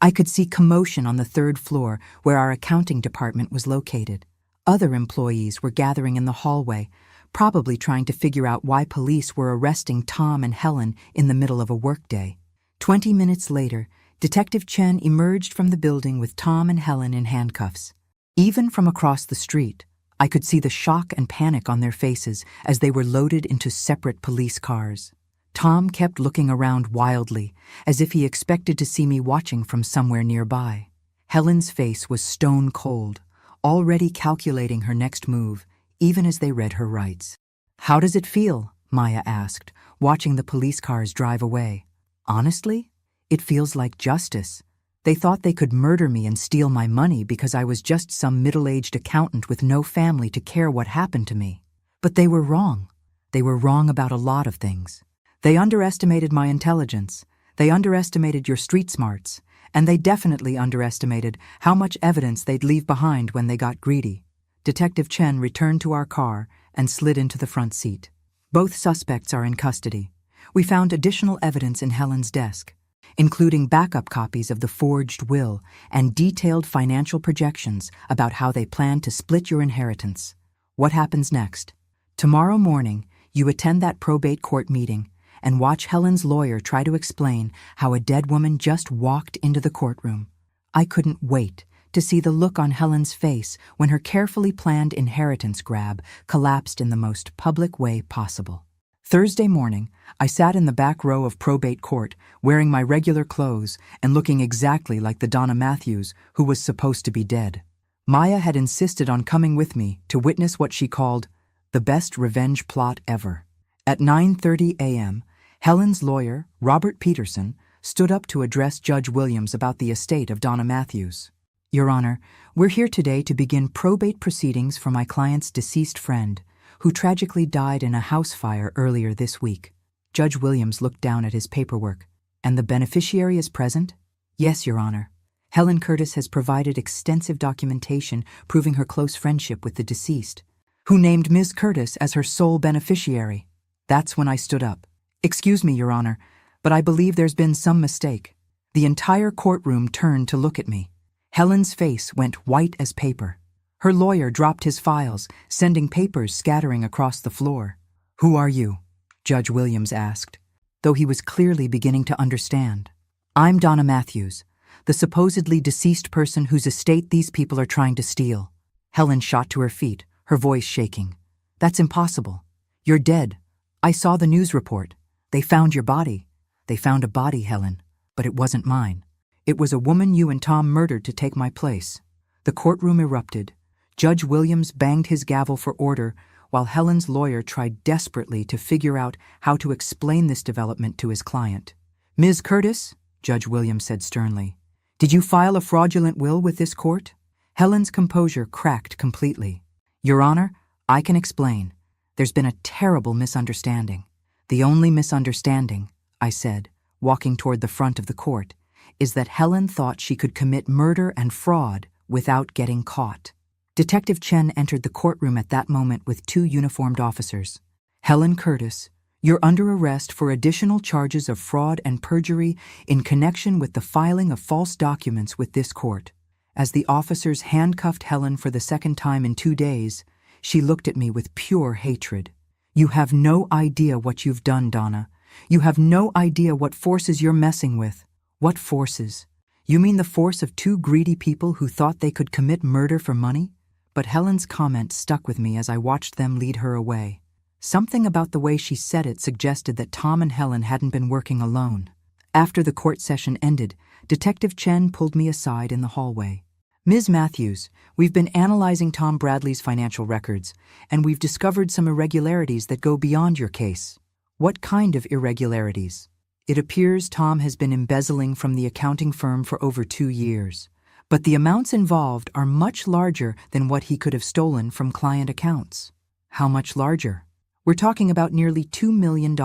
A: I could see commotion on the 3rd floor where our accounting department was located. Other employees were gathering in the hallway, probably trying to figure out why police were arresting Tom and Helen in the middle of a workday. 20 minutes later, Detective Chen emerged from the building with Tom and Helen in handcuffs. Even from across the street, I could see the shock and panic on their faces as they were loaded into separate police cars. Tom kept looking around wildly, as if he expected to see me watching from somewhere nearby. Helen's face was stone cold, already calculating her next move, even as they read her rights. How does it feel? Maya asked, watching the police cars drive away. Honestly, it feels like justice. They thought they could murder me and steal my money because I was just some middle-aged accountant with no family to care what happened to me. But they were wrong. They were wrong about a lot of things. They underestimated my intelligence. They underestimated your street smarts. And they definitely underestimated how much evidence they'd leave behind when they got greedy. Detective Chen returned to our car and slid into the front seat. Both suspects are in custody. We found additional evidence in Helen's desk, including backup copies of the forged will and detailed financial projections about how they plan to split your inheritance. What happens next? Tomorrow morning, you attend that probate court meeting and watch Helen's lawyer try to explain how a dead woman just walked into the courtroom. I couldn't wait to see the look on Helen's face when her carefully planned inheritance grab collapsed in the most public way possible. Thursday morning, I sat in the back row of probate court, wearing my regular clothes and looking exactly like the Donna Matthews who was supposed to be dead. Maya had insisted on coming with me to witness what she called the best revenge plot ever. At 9:30 a.m., Helen's lawyer, Robert Peterson, stood up to address Judge Williams about the estate of Donna Matthews. Your Honor, we're here today to begin probate proceedings for my client's deceased friend, who tragically died in a house fire earlier this week. Judge Williams looked down at his paperwork. And the beneficiary is present? Yes, Your Honor. Helen Curtis has provided extensive documentation proving her close friendship with the deceased, who named Ms. Curtis as her sole beneficiary. That's when I stood up. Excuse me, Your Honor, but I believe there's been some mistake. The entire courtroom turned to look at me. Helen's face went white as paper. Her lawyer dropped his files, sending papers scattering across the floor. Who are you? Judge Williams asked, though he was clearly beginning to understand. I'm Donna Matthews, the supposedly deceased person whose estate these people are trying to steal. Helen shot to her feet, her voice shaking. That's impossible. You're dead. I saw the news report. They found your body. They found a body, Helen, but it wasn't mine. It was a woman you and Tom murdered to take my place. The courtroom erupted. Judge Williams banged his gavel for order, while Helen's lawyer tried desperately to figure out how to explain this development to his client. Ms. Curtis, Judge Williams said sternly, did you file a fraudulent will with this court? Helen's composure cracked completely. Your Honor, I can explain. There's been a terrible misunderstanding. The only misunderstanding, I said, walking toward the front of the court, is that Helen thought she could commit murder and fraud without getting caught. Detective Chen entered the courtroom at that moment with two uniformed officers. "Helen Curtis, you're under arrest for additional charges of fraud and perjury in connection with the filing of false documents with this court." As the officers handcuffed Helen for the second time in 2 days, she looked at me with pure hatred. "You have no idea what you've done, Donna. You have no idea what forces you're messing with." "What forces? You mean the force of two greedy people who thought they could commit murder for money?" But Helen's comment stuck with me as I watched them lead her away. Something about the way she said it suggested that Tom and Helen hadn't been working alone. After the court session ended, Detective Chen pulled me aside in the hallway. "Ms. Matthews, we've been analyzing Tom Bradley's financial records, and we've discovered some irregularities that go beyond your case." "What kind of irregularities?" "It appears Tom has been embezzling from the accounting firm for over 2 years, but the amounts involved are much larger than what he could have stolen from client accounts." "How much larger?" "We're talking about nearly $2 million.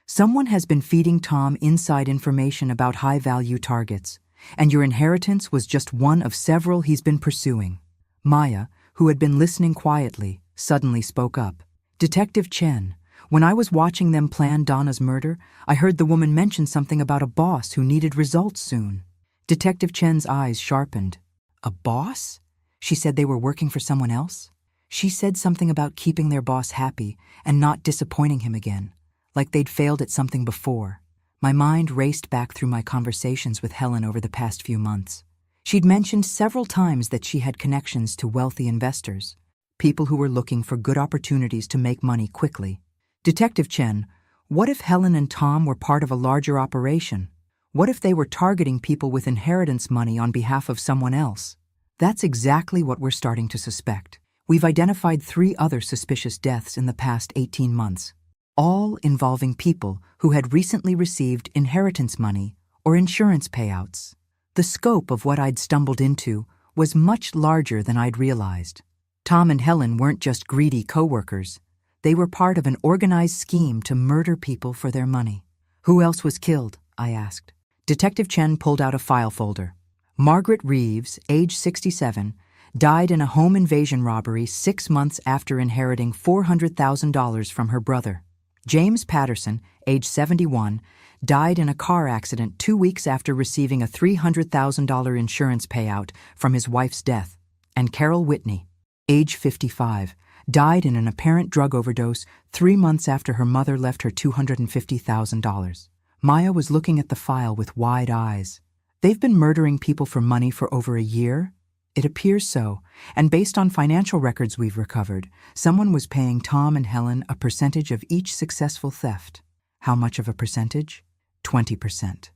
A: Someone has been feeding Tom inside information about high-value targets, and your inheritance was just one of several he's been pursuing." Maya, who had been listening quietly, suddenly spoke up. "Detective Chen, when I was watching them plan Donna's murder, I heard the woman mention something about a boss who needed results soon." Detective Chen's eyes sharpened. "A boss?" She said they were working for someone else? She said something about keeping their boss happy and not disappointing him again, like they'd failed at something before. My mind raced back through my conversations with Helen over the past few months. She'd mentioned several times that she had connections to wealthy investors, people who were looking for good opportunities to make money quickly. "Detective Chen, what if Helen and Tom were part of a larger operation? What if they were targeting people with inheritance money on behalf of someone else?" "That's exactly what we're starting to suspect. We've identified 3 other suspicious deaths in the past 18 months, all involving people who had recently received inheritance money or insurance payouts." The scope of what I'd stumbled into was much larger than I'd realized. Tom and Helen weren't just greedy coworkers. They were part of an organized scheme to murder people for their money. "Who else was killed?" I asked. Detective Chen pulled out a file folder. "Margaret Reeves, age 67, died in a home invasion robbery 6 months after inheriting $400,000 from her brother. James Patterson, age 71, died in a car accident 2 weeks after receiving a $300,000 insurance payout from his wife's death. And Carol Whitney, age 55, died in an apparent drug overdose 3 months after her mother left her $250,000. Maya was looking at the file with wide eyes. "They've been murdering people for money for over a year?" "It appears so, and based on financial records we've recovered, someone was paying Tom and Helen a percentage of each successful theft." "How much of a percentage?" 20%.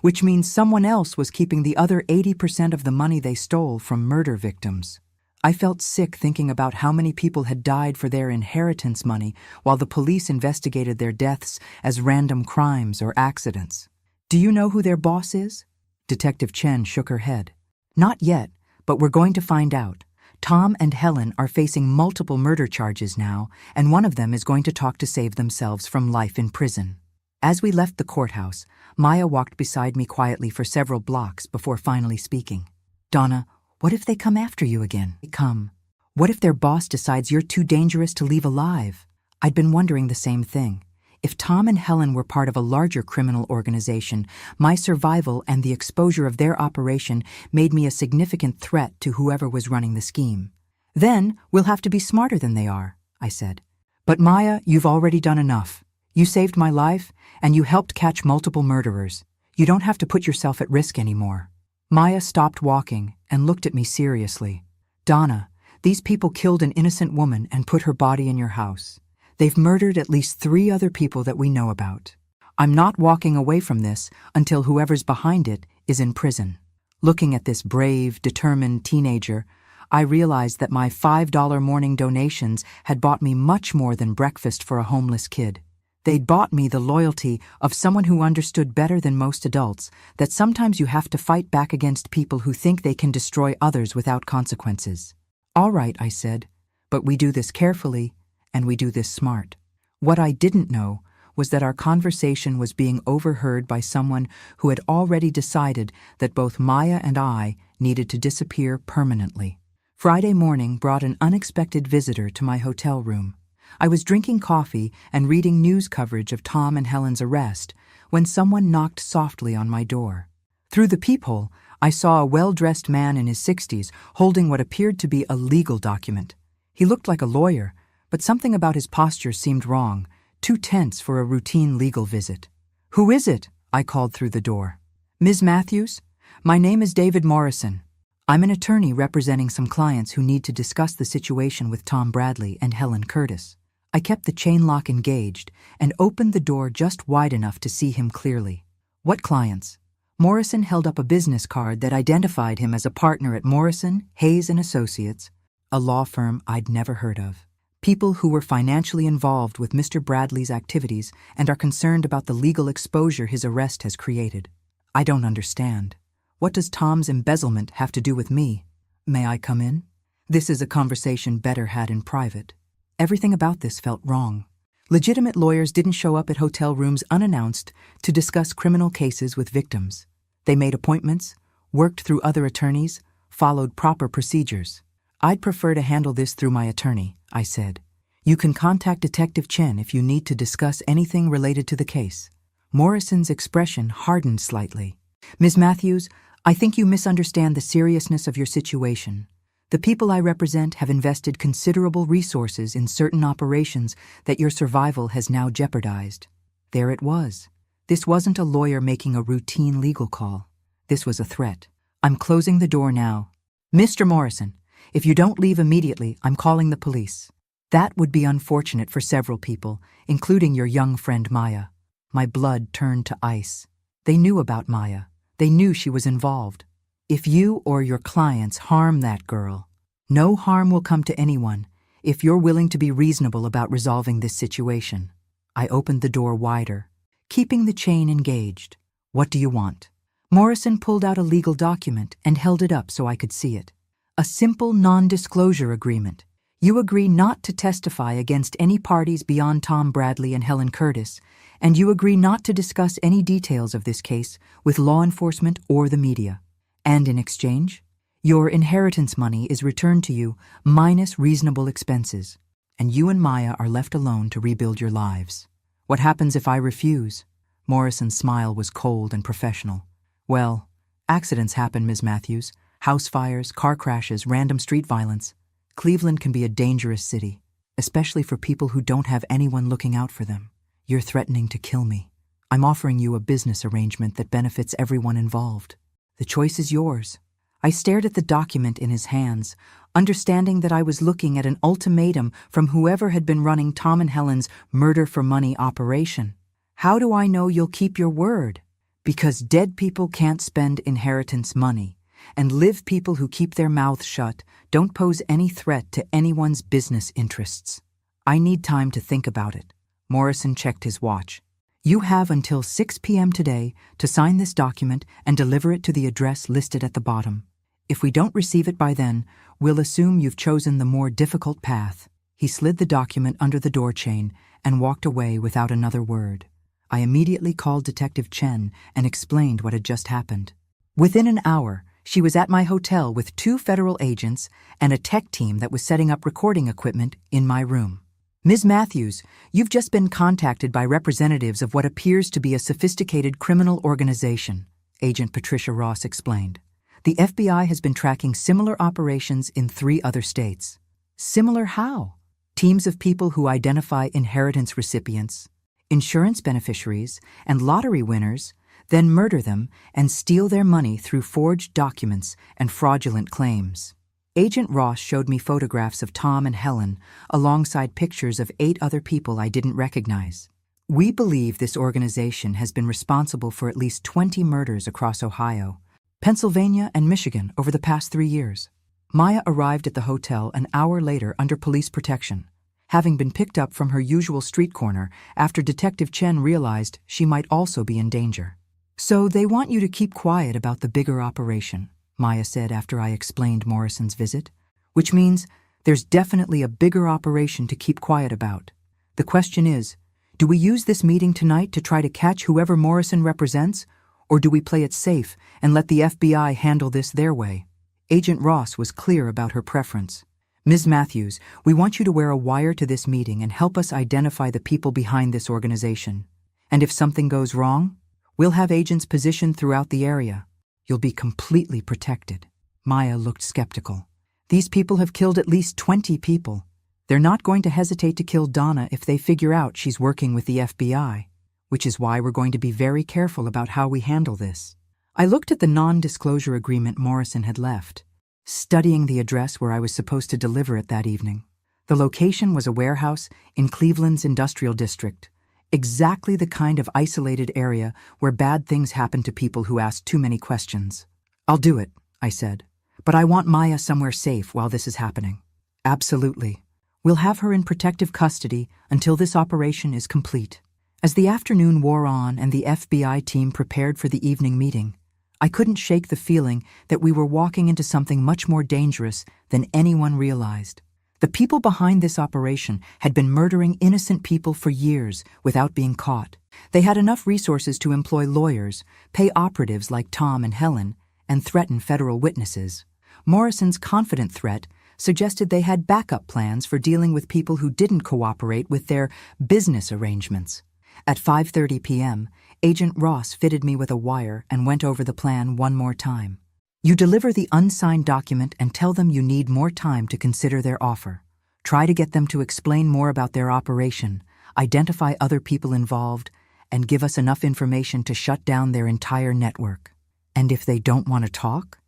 A: "Which means someone else was keeping the other 80% of the money they stole from murder victims." I felt sick thinking about how many people had died for their inheritance money while the police investigated their deaths as random crimes or accidents. "Do you know who their boss is?" Detective Chen shook her head. "Not yet, but we're going to find out. Tom and Helen are facing multiple murder charges now, and one of them is going to talk to save themselves from life in prison." As we left the courthouse, Maya walked beside me quietly for several blocks before finally speaking. "Donna, what if they come after you again?" "Come. What if their boss decides you're too dangerous to leave alive?" I'd been wondering the same thing. If Tom and Helen were part of a larger criminal organization, my survival and the exposure of their operation made me a significant threat to whoever was running the scheme. "Then we'll have to be smarter than they are," I said. "But Maya, you've already done enough. You saved my life, and you helped catch multiple murderers. You don't have to put yourself at risk anymore." Maya stopped walking and looked at me seriously. "Donna, these people killed an innocent woman and put her body in your house. They've murdered at least 3 other people that we know about. I'm not walking away from this until whoever's behind it is in prison." Looking at this brave, determined teenager, I realized that my $5 morning donations had bought me much more than breakfast for a homeless kid. They'd bought me the loyalty of someone who understood better than most adults that sometimes you have to fight back against people who think they can destroy others without consequences. "All right," I said, "but we do this carefully, and we do this smart." What I didn't know was that our conversation was being overheard by someone who had already decided that both Maya and I needed to disappear permanently. Friday morning brought an unexpected visitor to my hotel room. I was drinking coffee and reading news coverage of Tom and Helen's arrest when someone knocked softly on my door. Through the peephole, I saw a well-dressed man in his 60s holding what appeared to be a legal document. He looked like a lawyer, but something about his posture seemed wrong, too tense for a routine legal visit. "Who is it?" I called through the door. "Ms. Matthews? My name is David Morrison. I'm an attorney representing some clients who need to discuss the situation with Tom Bradley and Helen Curtis." I kept the chain lock engaged and opened the door just wide enough to see him clearly. "What clients?" Morrison held up a business card that identified him as a partner at Morrison, Hayes & Associates, a law firm I'd never heard of. People who were financially involved with Mr. Bradley's activities and are concerned about the legal exposure his arrest has created. "I don't understand. What does Tom's embezzlement have to do with me? May I come in? This is a conversation better had in private." Everything about this felt wrong. Legitimate lawyers didn't show up at hotel rooms unannounced to discuss criminal cases with victims. They made appointments, worked through other attorneys, followed proper procedures. "I'd prefer to handle this through my attorney," I said. "You can contact Detective Chen if you need to discuss anything related to the case." Morrison's expression hardened slightly. "Ms. Matthews, I think you misunderstand the seriousness of your situation. The people I represent have invested considerable resources in certain operations that your survival has now jeopardized." There it was. This wasn't a lawyer making a routine legal call. This was a threat. "I'm closing the door now. Mr. Morrison, if you don't leave immediately, I'm calling the police." That would be unfortunate for several people, including your young friend Maya. My blood turned to ice. They knew about Maya. They knew she was involved. "If you or your clients harm that girl, no harm will come to anyone if you're willing to be reasonable about resolving this situation." I opened the door wider, keeping the chain engaged. "What do you want?" Morrison pulled out a legal document and held it up so I could see it. "A simple non-disclosure agreement. You agree not to testify against any parties beyond Tom Bradley and Helen Curtis, and you agree not to discuss any details of this case with law enforcement or the media. And in exchange, your inheritance money is returned to you minus reasonable expenses, and you and Maya are left alone to rebuild your lives. What happens if I refuse?" Morrison's smile was cold and professional. "Well, accidents happen, Ms. Matthews. House fires, car crashes, random street violence. Cleveland can be a dangerous city, especially for people who don't have anyone looking out for them. You're threatening to kill me. I'm offering you a business arrangement that benefits everyone involved. The choice is yours." I stared at the document in his hands, understanding that I was looking at an ultimatum from whoever had been running Tom and Helen's murder-for-money operation. "How do I know you'll keep your word?" "Because dead people can't spend inheritance money, and live people who keep their mouths shut don't pose any threat to anyone's business interests." "I need time to think about it." Morrison checked his watch. "You have until 6 p.m. today to sign this document and deliver it to the address listed at the bottom. If we don't receive it by then, we'll assume you've chosen the more difficult path." He slid the document under the door chain and walked away without another word. I immediately called Detective Chen and explained what had just happened. Within an hour, she was at my hotel with 2 federal agents and a tech team that was setting up recording equipment in my room. "Ms. Matthews, you've just been contacted by representatives of what appears to be a sophisticated criminal organization," Agent Patricia Ross explained. "The FBI has been tracking similar operations in 3 other states." "Similar how?" "Teams of people who identify inheritance recipients, insurance beneficiaries, and lottery winners, then murder them and steal their money through forged documents and fraudulent claims." Agent Ross showed me photographs of Tom and Helen alongside pictures of 8 other people I didn't recognize. "We believe this organization has been responsible for at least 20 murders across Ohio, Pennsylvania, and Michigan over the past 3 years." Maya arrived at the hotel an hour later under police protection, having been picked up from her usual street corner after Detective Chen realized she might also be in danger. "So they want you to keep quiet about the bigger operation," Maya said after I explained Morrison's visit, "which means there's definitely a bigger operation to keep quiet about. The question is, do we use this meeting tonight to try to catch whoever Morrison represents, or do we play it safe and let the FBI handle this their way?" Agent Ross was clear about her preference. Ms. Matthews, we want you to wear a wire to this meeting and help us identify the people behind this organization. And if something goes wrong, we'll have agents positioned throughout the area. You'll be completely protected. Maya looked skeptical. These people have killed at least 20 people. They're not going to hesitate to kill Donna if they figure out she's working with the FBI, which is why we're going to be very careful about how we handle this. I looked at the non-disclosure agreement Morrison had left, studying the address where I was supposed to deliver it that evening. The location was a warehouse in Cleveland's industrial district, exactly the kind of isolated area where bad things happen to people who ask too many questions. I'll do it, I said, but I want Maya somewhere safe while this is happening. Absolutely. We'll have her in protective custody until this operation is complete. As the afternoon wore on and the FBI team prepared for the evening meeting, I couldn't shake the feeling that we were walking into something much more dangerous than anyone realized. The people behind this operation had been murdering innocent people for years without being caught. They had enough resources to employ lawyers, pay operatives like Tom and Helen, and threaten federal witnesses. Morrison's confident threat suggested they had backup plans for dealing with people who didn't cooperate with their business arrangements. At 5:30 p.m., Agent Ross fitted me with a wire and went over the plan one more time. You deliver the unsigned document and tell them you need more time to consider their offer. Try to get them to explain more about their operation, identify other people involved, and give us enough information to shut down their entire network. And if they don't want to talk?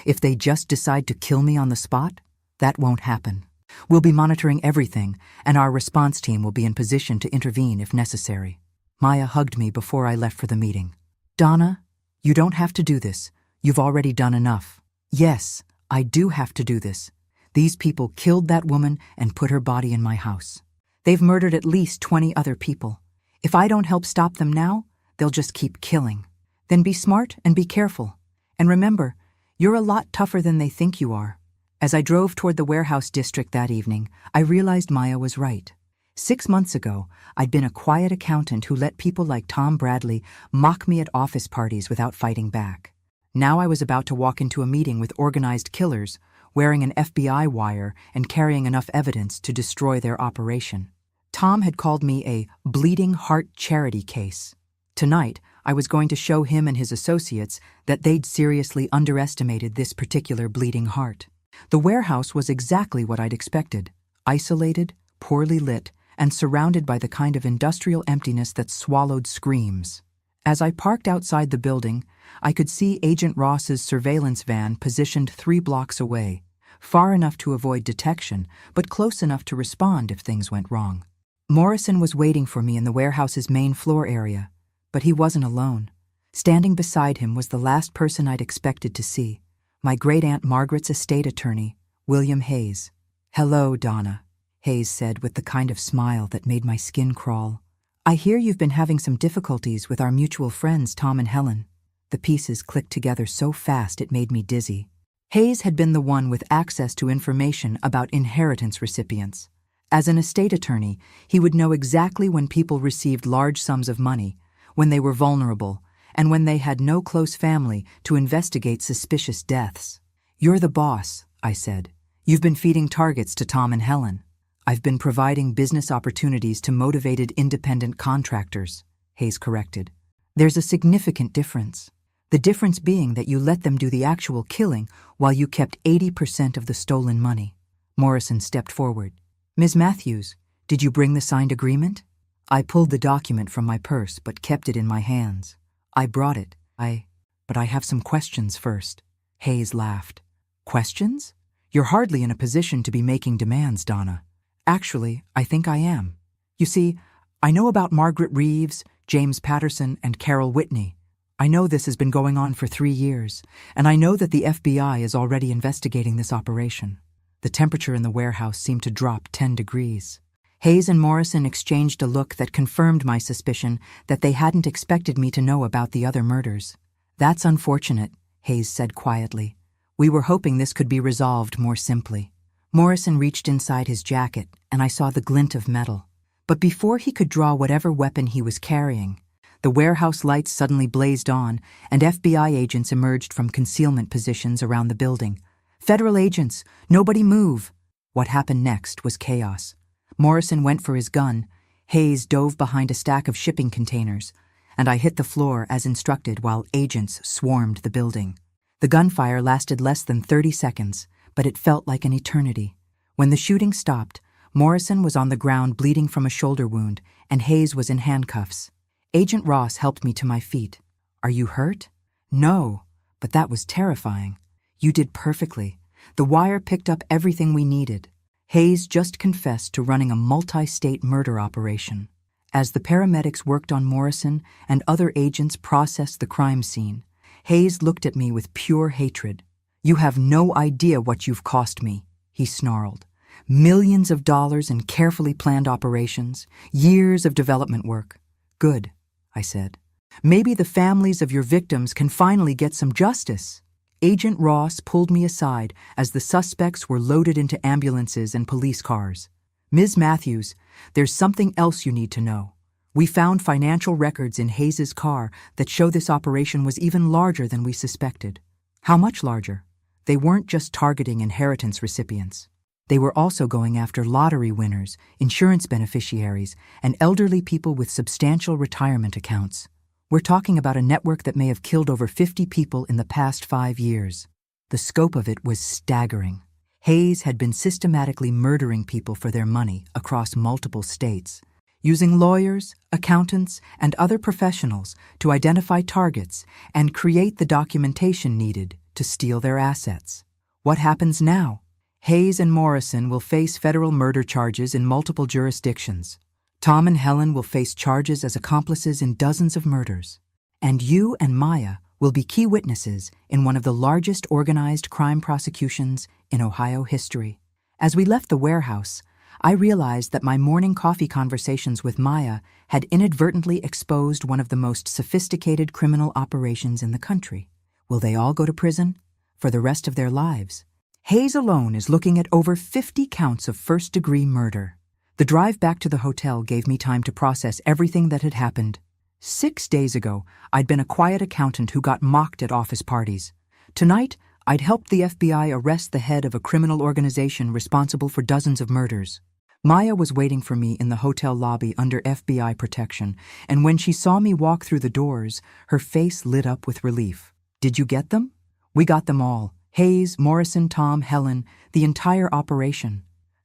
A: If they just decide to kill me on the spot? That won't happen. We'll be monitoring everything, and our response team will be in position to intervene if necessary. Maya hugged me before I left for the meeting. Donna, you don't have to do this. You've already done enough. Yes, I do have to do this. These people killed that woman and put her body in my house. They've murdered at least 20 other people. If I don't help stop them now, they'll just keep killing. Then be smart and be careful. And remember, you're a lot tougher than they think you are. As I drove toward the warehouse district that evening, I realized Maya was right. 6 months ago, I'd been a quiet accountant who let people like Tom Bradley mock me at office parties without fighting back. Now I was about to walk into a meeting with organized killers, wearing an FBI wire and carrying enough evidence to destroy their operation. Tom had called me a bleeding heart charity case. Tonight, I was going to show him and his associates that they'd seriously underestimated this particular bleeding heart. The warehouse was exactly what I'd expected: isolated, poorly lit, and surrounded by the kind of industrial emptiness that swallowed screams. As I parked outside the building, I could see Agent Ross's surveillance van positioned 3 blocks away, far enough to avoid detection, but close enough to respond if things went wrong. Morrison was waiting for me in the warehouse's main floor area, but he wasn't alone. Standing beside him was the last person I'd expected to see: my great-aunt Margaret's estate attorney, William Hayes. "Hello, Donna," Hayes said with the kind of smile that made my skin crawl. "I hear you've been having some difficulties with our mutual friends, Tom and Helen." The pieces clicked together so fast it made me dizzy. Hayes had been the one with access to information about inheritance recipients. As an estate attorney, he would know exactly when people received large sums of money, when they were vulnerable, and when they had no close family to investigate suspicious deaths. "You're the boss," I said. "You've been feeding targets to Tom and Helen." "I've been providing business opportunities to motivated independent contractors," Hayes corrected. "There's a significant difference. The difference being that you let them do the actual killing while you kept 80% of the stolen money." Morrison stepped forward. "Ms. Matthews, did you bring the signed agreement?" I pulled the document from my purse but kept it in my hands. "I brought it. But I have some questions first." Hayes laughed. "Questions? You're hardly in a position to be making demands, Donna." "Actually, I think I am. You see, I know about Margaret Reeves, James Patterson, and Carol Whitney. I know this has been going on for 3 years, and I know that the FBI is already investigating this operation." The temperature in the warehouse seemed to drop 10 degrees. Hayes and Morrison exchanged a look that confirmed my suspicion that they hadn't expected me to know about the other murders. "That's unfortunate," Hayes said quietly. "We were hoping this could be resolved more simply." Morrison reached inside his jacket, and I saw the glint of metal. But before he could draw whatever weapon he was carrying, the warehouse lights suddenly blazed on, and FBI agents emerged from concealment positions around the building, Federal agents! Nobody move! What happened next was chaos. Morrison went for his gun, Hayes dove behind a stack of shipping containers, and I hit the floor as instructed while agents swarmed the building. The gunfire lasted less than 30 seconds, but it felt like an eternity. When the shooting stopped, Morrison was on the ground bleeding from a shoulder wound, and Hayes was in handcuffs. Agent Ross helped me to my feet. "Are you hurt?" "No, but that was terrifying." "You did perfectly. The wire picked up everything we needed." Hayes just confessed to running a multi-state murder operation. As the paramedics worked on Morrison and other agents processed the crime scene, Hayes looked at me with pure hatred. "You have no idea what you've cost me," he snarled. "Millions of dollars in carefully planned operations, years of development work." "Good," I said. "Maybe the families of your victims can finally get some justice." Agent Ross pulled me aside as the suspects were loaded into ambulances and police cars. "Ms. Matthews, there's something else you need to know. We found financial records in Hayes's car that show this operation was even larger than we suspected." "How much larger?" "They weren't just targeting inheritance recipients. They were also going after lottery winners, insurance beneficiaries, and elderly people with substantial retirement accounts. We're talking about a network that may have killed over 50 people in the past 5 years. The scope of it was staggering. Hayes had been systematically murdering people for their money across multiple states, using lawyers, accountants, and other professionals to identify targets and create the documentation needed to steal their assets. What happens now? Hayes and Morrison will face federal murder charges in multiple jurisdictions. Tom and Helen will face charges as accomplices in dozens of murders. And you and Maya will be key witnesses in one of the largest organized crime prosecutions in Ohio history. As we left the warehouse, I realized that my morning coffee conversations with Maya had inadvertently exposed one of the most sophisticated criminal operations in the country. Will they all go to prison? For the rest of their lives? Hayes alone is looking at over 50 counts of first-degree murder. The drive back to the hotel gave me time to process everything that had happened. 6 days ago, I'd been a quiet accountant who got mocked at office parties. Tonight, I'd helped the FBI arrest the head of a criminal organization responsible for dozens of murders. Maya was waiting for me in the hotel lobby under FBI protection, and when she saw me walk through the doors, her face lit up with relief. "Did you get them?" "We got them all. Hayes, Morrison, Tom, Helen, the entire operation."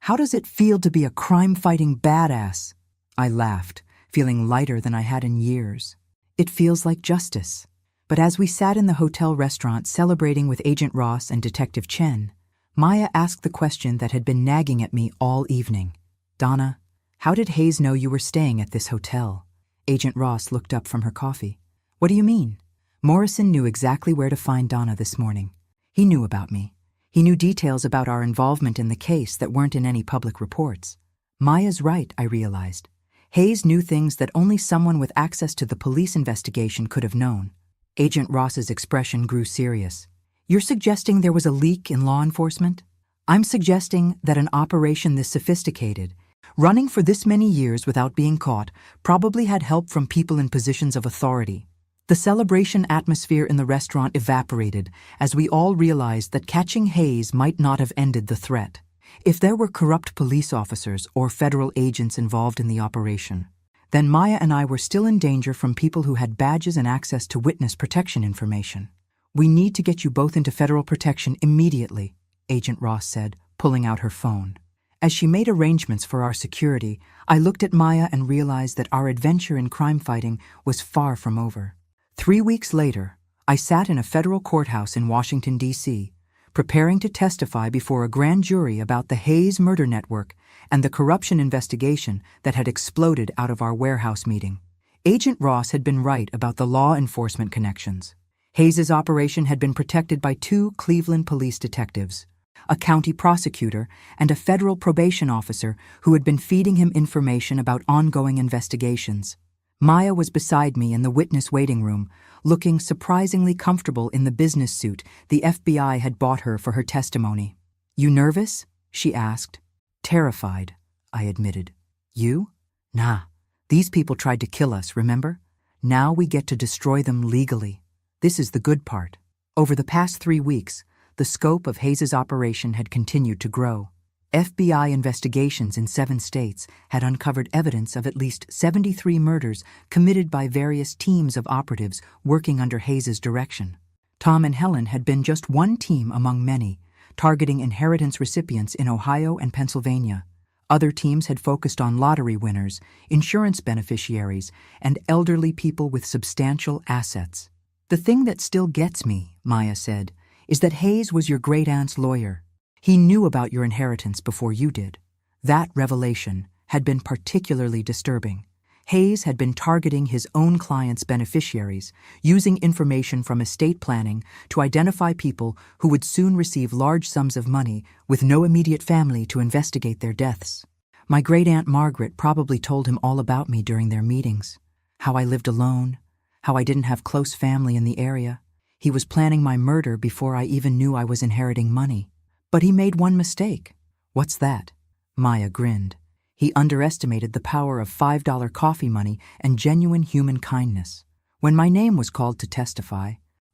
A: "How does it feel to be a crime-fighting badass?" I laughed, feeling lighter than I had in years. "It feels like justice." But as we sat in the hotel restaurant celebrating with Agent Ross and Detective Chen, Maya asked the question that had been nagging at me all evening. "Donna, how did Hayes know you were staying at this hotel?" Agent Ross looked up from her coffee. "What do you mean?" "Morrison knew exactly where to find Donna this morning. He knew about me. He knew details about our involvement in the case that weren't in any public reports." Maya's right, I realized. Hayes knew things that only someone with access to the police investigation could have known. Agent Ross's expression grew serious. "You're suggesting there was a leak in law enforcement?" "I'm suggesting that an operation this sophisticated, running for this many years without being caught, probably had help from people in positions of authority." The celebration atmosphere in the restaurant evaporated as we all realized that catching Hayes might not have ended the threat. If there were corrupt police officers or federal agents involved in the operation, then Maya and I were still in danger from people who had badges and access to witness protection information. "We need to get you both into federal protection immediately," Agent Ross said, pulling out her phone. As she made arrangements for our security, I looked at Maya and realized that our adventure in crime fighting was far from over. 3 weeks later, I sat in a federal courthouse in Washington, D.C., preparing to testify before a grand jury about the Hayes murder network and the corruption investigation that had exploded out of our warehouse meeting. Agent Ross had been right about the law enforcement connections. Hayes's operation had been protected by 2 Cleveland police detectives, a county prosecutor, and a federal probation officer who had been feeding him information about ongoing investigations. Maya was beside me in the witness waiting room, looking surprisingly comfortable in the business suit the FBI had bought her for her testimony. "You nervous?" she asked. "Terrified," I admitted. "You?" "Nah. These people tried to kill us, remember? Now we get to destroy them legally. This is the good part. Over the past 3 weeks, the scope of Hayes's operation had continued to grow. FBI investigations in 7 states had uncovered evidence of at least 73 murders committed by various teams of operatives working under Hayes's direction. Tom and Helen had been just one team among many, targeting inheritance recipients in Ohio and Pennsylvania. Other teams had focused on lottery winners, insurance beneficiaries, and elderly people with substantial assets. "The thing that still gets me," Maya said, "is that Hayes was your great-aunt's lawyer. He knew about your inheritance before you did." That revelation had been particularly disturbing. Hayes had been targeting his own clients' beneficiaries, using information from estate planning to identify people who would soon receive large sums of money with no immediate family to investigate their deaths. My great-aunt Margaret probably told him all about me during their meetings. How I lived alone, how I didn't have close family in the area. He was planning my murder before I even knew I was inheriting money. But he made one mistake. "What's that?" Maya grinned. "He underestimated the power of $5 coffee money and genuine human kindness. When my name was called to testify,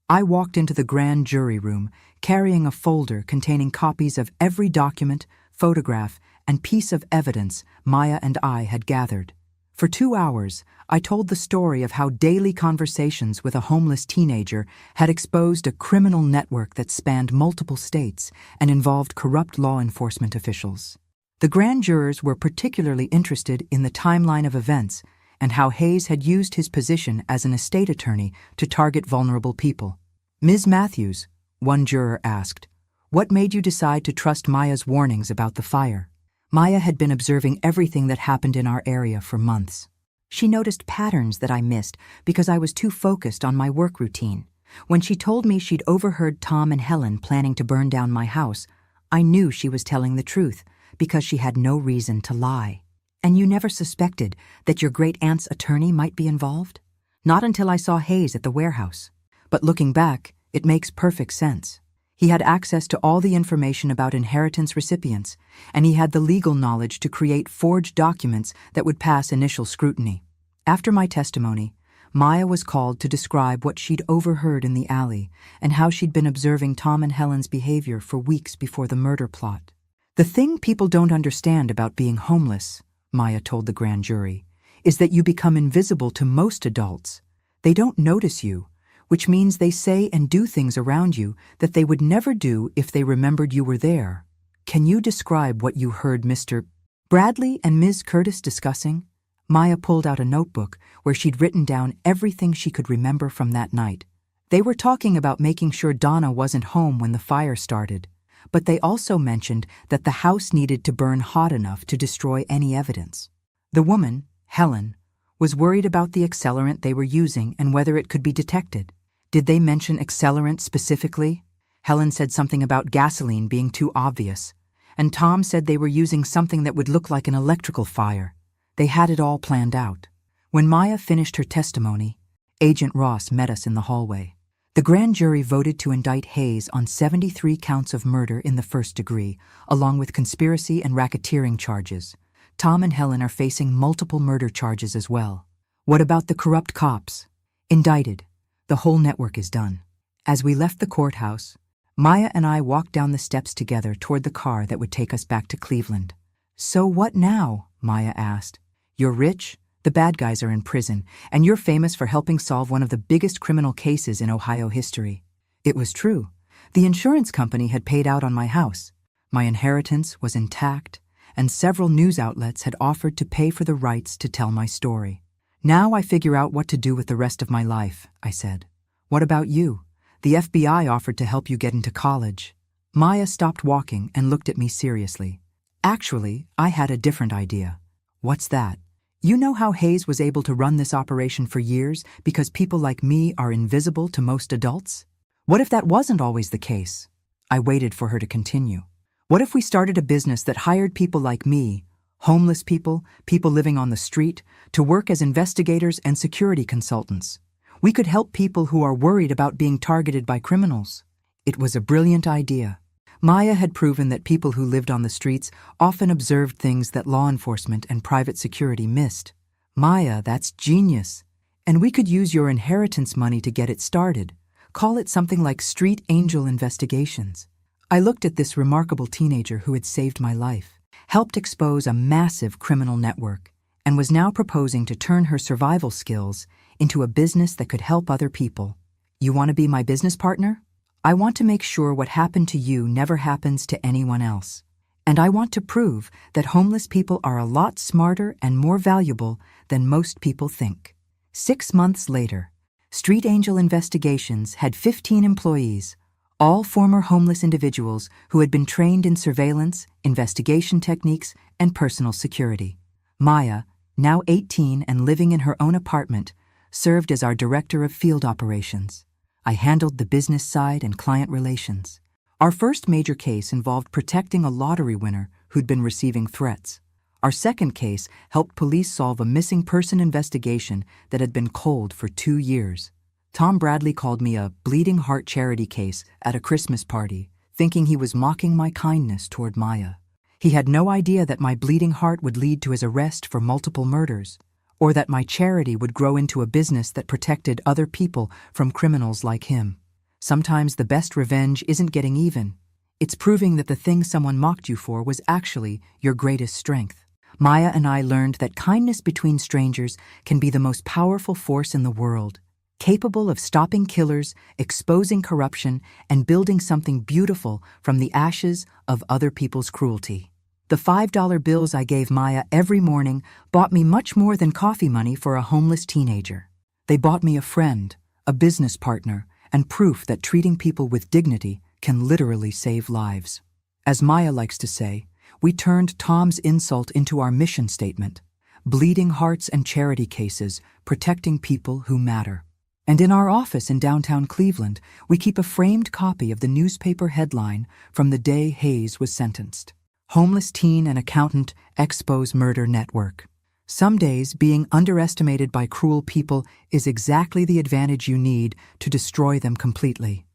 A: I walked into the grand jury room carrying a folder containing copies of every document, photograph, and piece of evidence Maya and I had gathered. For 2 hours, I told the story of how daily conversations with a homeless teenager had exposed a criminal network that spanned multiple states and involved corrupt law enforcement officials. The grand jurors were particularly interested in the timeline of events and how Hayes had used his position as an estate attorney to target vulnerable people. "Ms. Matthews," one juror asked, "what made you decide to trust Maya's warnings about the fire?" Maya had been observing everything that happened in our area for months. "She noticed patterns that I missed because I was too focused on my work routine. When she told me she'd overheard Tom and Helen planning to burn down my house, I knew she was telling the truth because she had no reason to lie." "And you never suspected that your great-aunt's attorney might be involved?" "Not until I saw Hayes at the warehouse. But looking back, it makes perfect sense. He had access to all the information about inheritance recipients, and he had the legal knowledge to create forged documents that would pass initial scrutiny." After my testimony, Maya was called to describe what she'd overheard in the alley and how she'd been observing Tom and Helen's behavior for weeks before the murder plot. "The thing people don't understand about being homeless," Maya told the grand jury, "is that you become invisible to most adults. They don't notice you, which means they say and do things around you that they would never do if they remembered you were there. Can you describe what you heard Mr. Bradley and Ms. Curtis discussing?" Maya pulled out a notebook where she'd written down everything she could remember from that night. "They were talking about making sure Donna wasn't home when the fire started, but they also mentioned that the house needed to burn hot enough to destroy any evidence. The woman, Helen, was worried about the accelerant they were using and whether it could be detected." "Did they mention accelerant specifically?" "Helen said something about gasoline being too obvious, and Tom said they were using something that would look like an electrical fire. They had it all planned out." When Maya finished her testimony, Agent Ross met us in the hallway. The grand jury voted to indict Hayes on 73 counts of murder in the first degree, along with conspiracy and racketeering charges. Tom and Helen are facing multiple murder charges as well. "What about the corrupt cops?" "Indicted. The whole network is done." As we left the courthouse, Maya and I walked down the steps together toward the car that would take us back to Cleveland. "So what now?" Maya asked. "You're rich, the bad guys are in prison, and you're famous for helping solve one of the biggest criminal cases in Ohio history." It was true. The insurance company had paid out on my house. My inheritance was intact, and several news outlets had offered to pay for the rights to tell my story. "Now I figure out what to do with the rest of my life," I said. "What about you? The FBI offered to help you get into college." Maya stopped walking and looked at me seriously. "Actually, I had a different idea." "What's that?" "You know how Hayes was able to run this operation for years because people like me are invisible to most adults? What if that wasn't always the case?" I waited for her to continue. "What if we started a business that hired people like me, homeless people, people living on the street, to work as investigators and security consultants? We could help people who are worried about being targeted by criminals." It was a brilliant idea. Maya had proven that people who lived on the streets often observed things that law enforcement and private security missed. "Maya, that's genius. And we could use your inheritance money to get it started. Call it something like Street Angel Investigations. I looked at this remarkable teenager who had saved my life, helped expose a massive criminal network, and was now proposing to turn her survival skills into a business that could help other people. You want to be my business partner? I want to make sure what happened to you never happens to anyone else. And I want to prove that homeless people are a lot smarter and more valuable than most people think. 6 months later, Street Angel Investigations had 15 employees, all former homeless individuals who had been trained in surveillance, investigation techniques, and personal security. Maya, now 18 and living in her own apartment, served as our director of field operations. I handled the business side and client relations. Our first major case involved protecting a lottery winner who'd been receiving threats. Our second case helped police solve a missing person investigation that had been cold for 2 years. Tom Bradley called me a bleeding heart charity case at a Christmas party, thinking he was mocking my kindness toward Maya. He had no idea that my bleeding heart would lead to his arrest for multiple murders, or that my charity would grow into a business that protected other people from criminals like him. Sometimes the best revenge isn't getting even. It's proving that the thing someone mocked you for was actually your greatest strength. Maya and I learned that kindness between strangers can be the most powerful force in the world, capable of stopping killers, exposing corruption, and building something beautiful from the ashes of other people's cruelty. The $5 bills I gave Maya every morning bought me much more than coffee money for a homeless teenager. They bought me a friend, a business partner, and proof that treating people with dignity can literally save lives. As Maya likes to say, we turned Tom's insult into our mission statement: bleeding hearts and charity cases, protecting people who matter. And in our office in downtown Cleveland, we keep a framed copy of the newspaper headline from the day Hayes was sentenced: Homeless Teen and Accountant Expose Murder Network. Some days, being underestimated by cruel people is exactly the advantage you need to destroy them completely.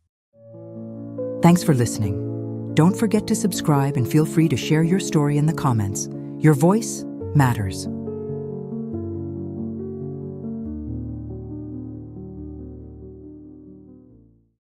A: Thanks for listening. Don't forget to subscribe and feel free to share your story in the comments. Your voice matters.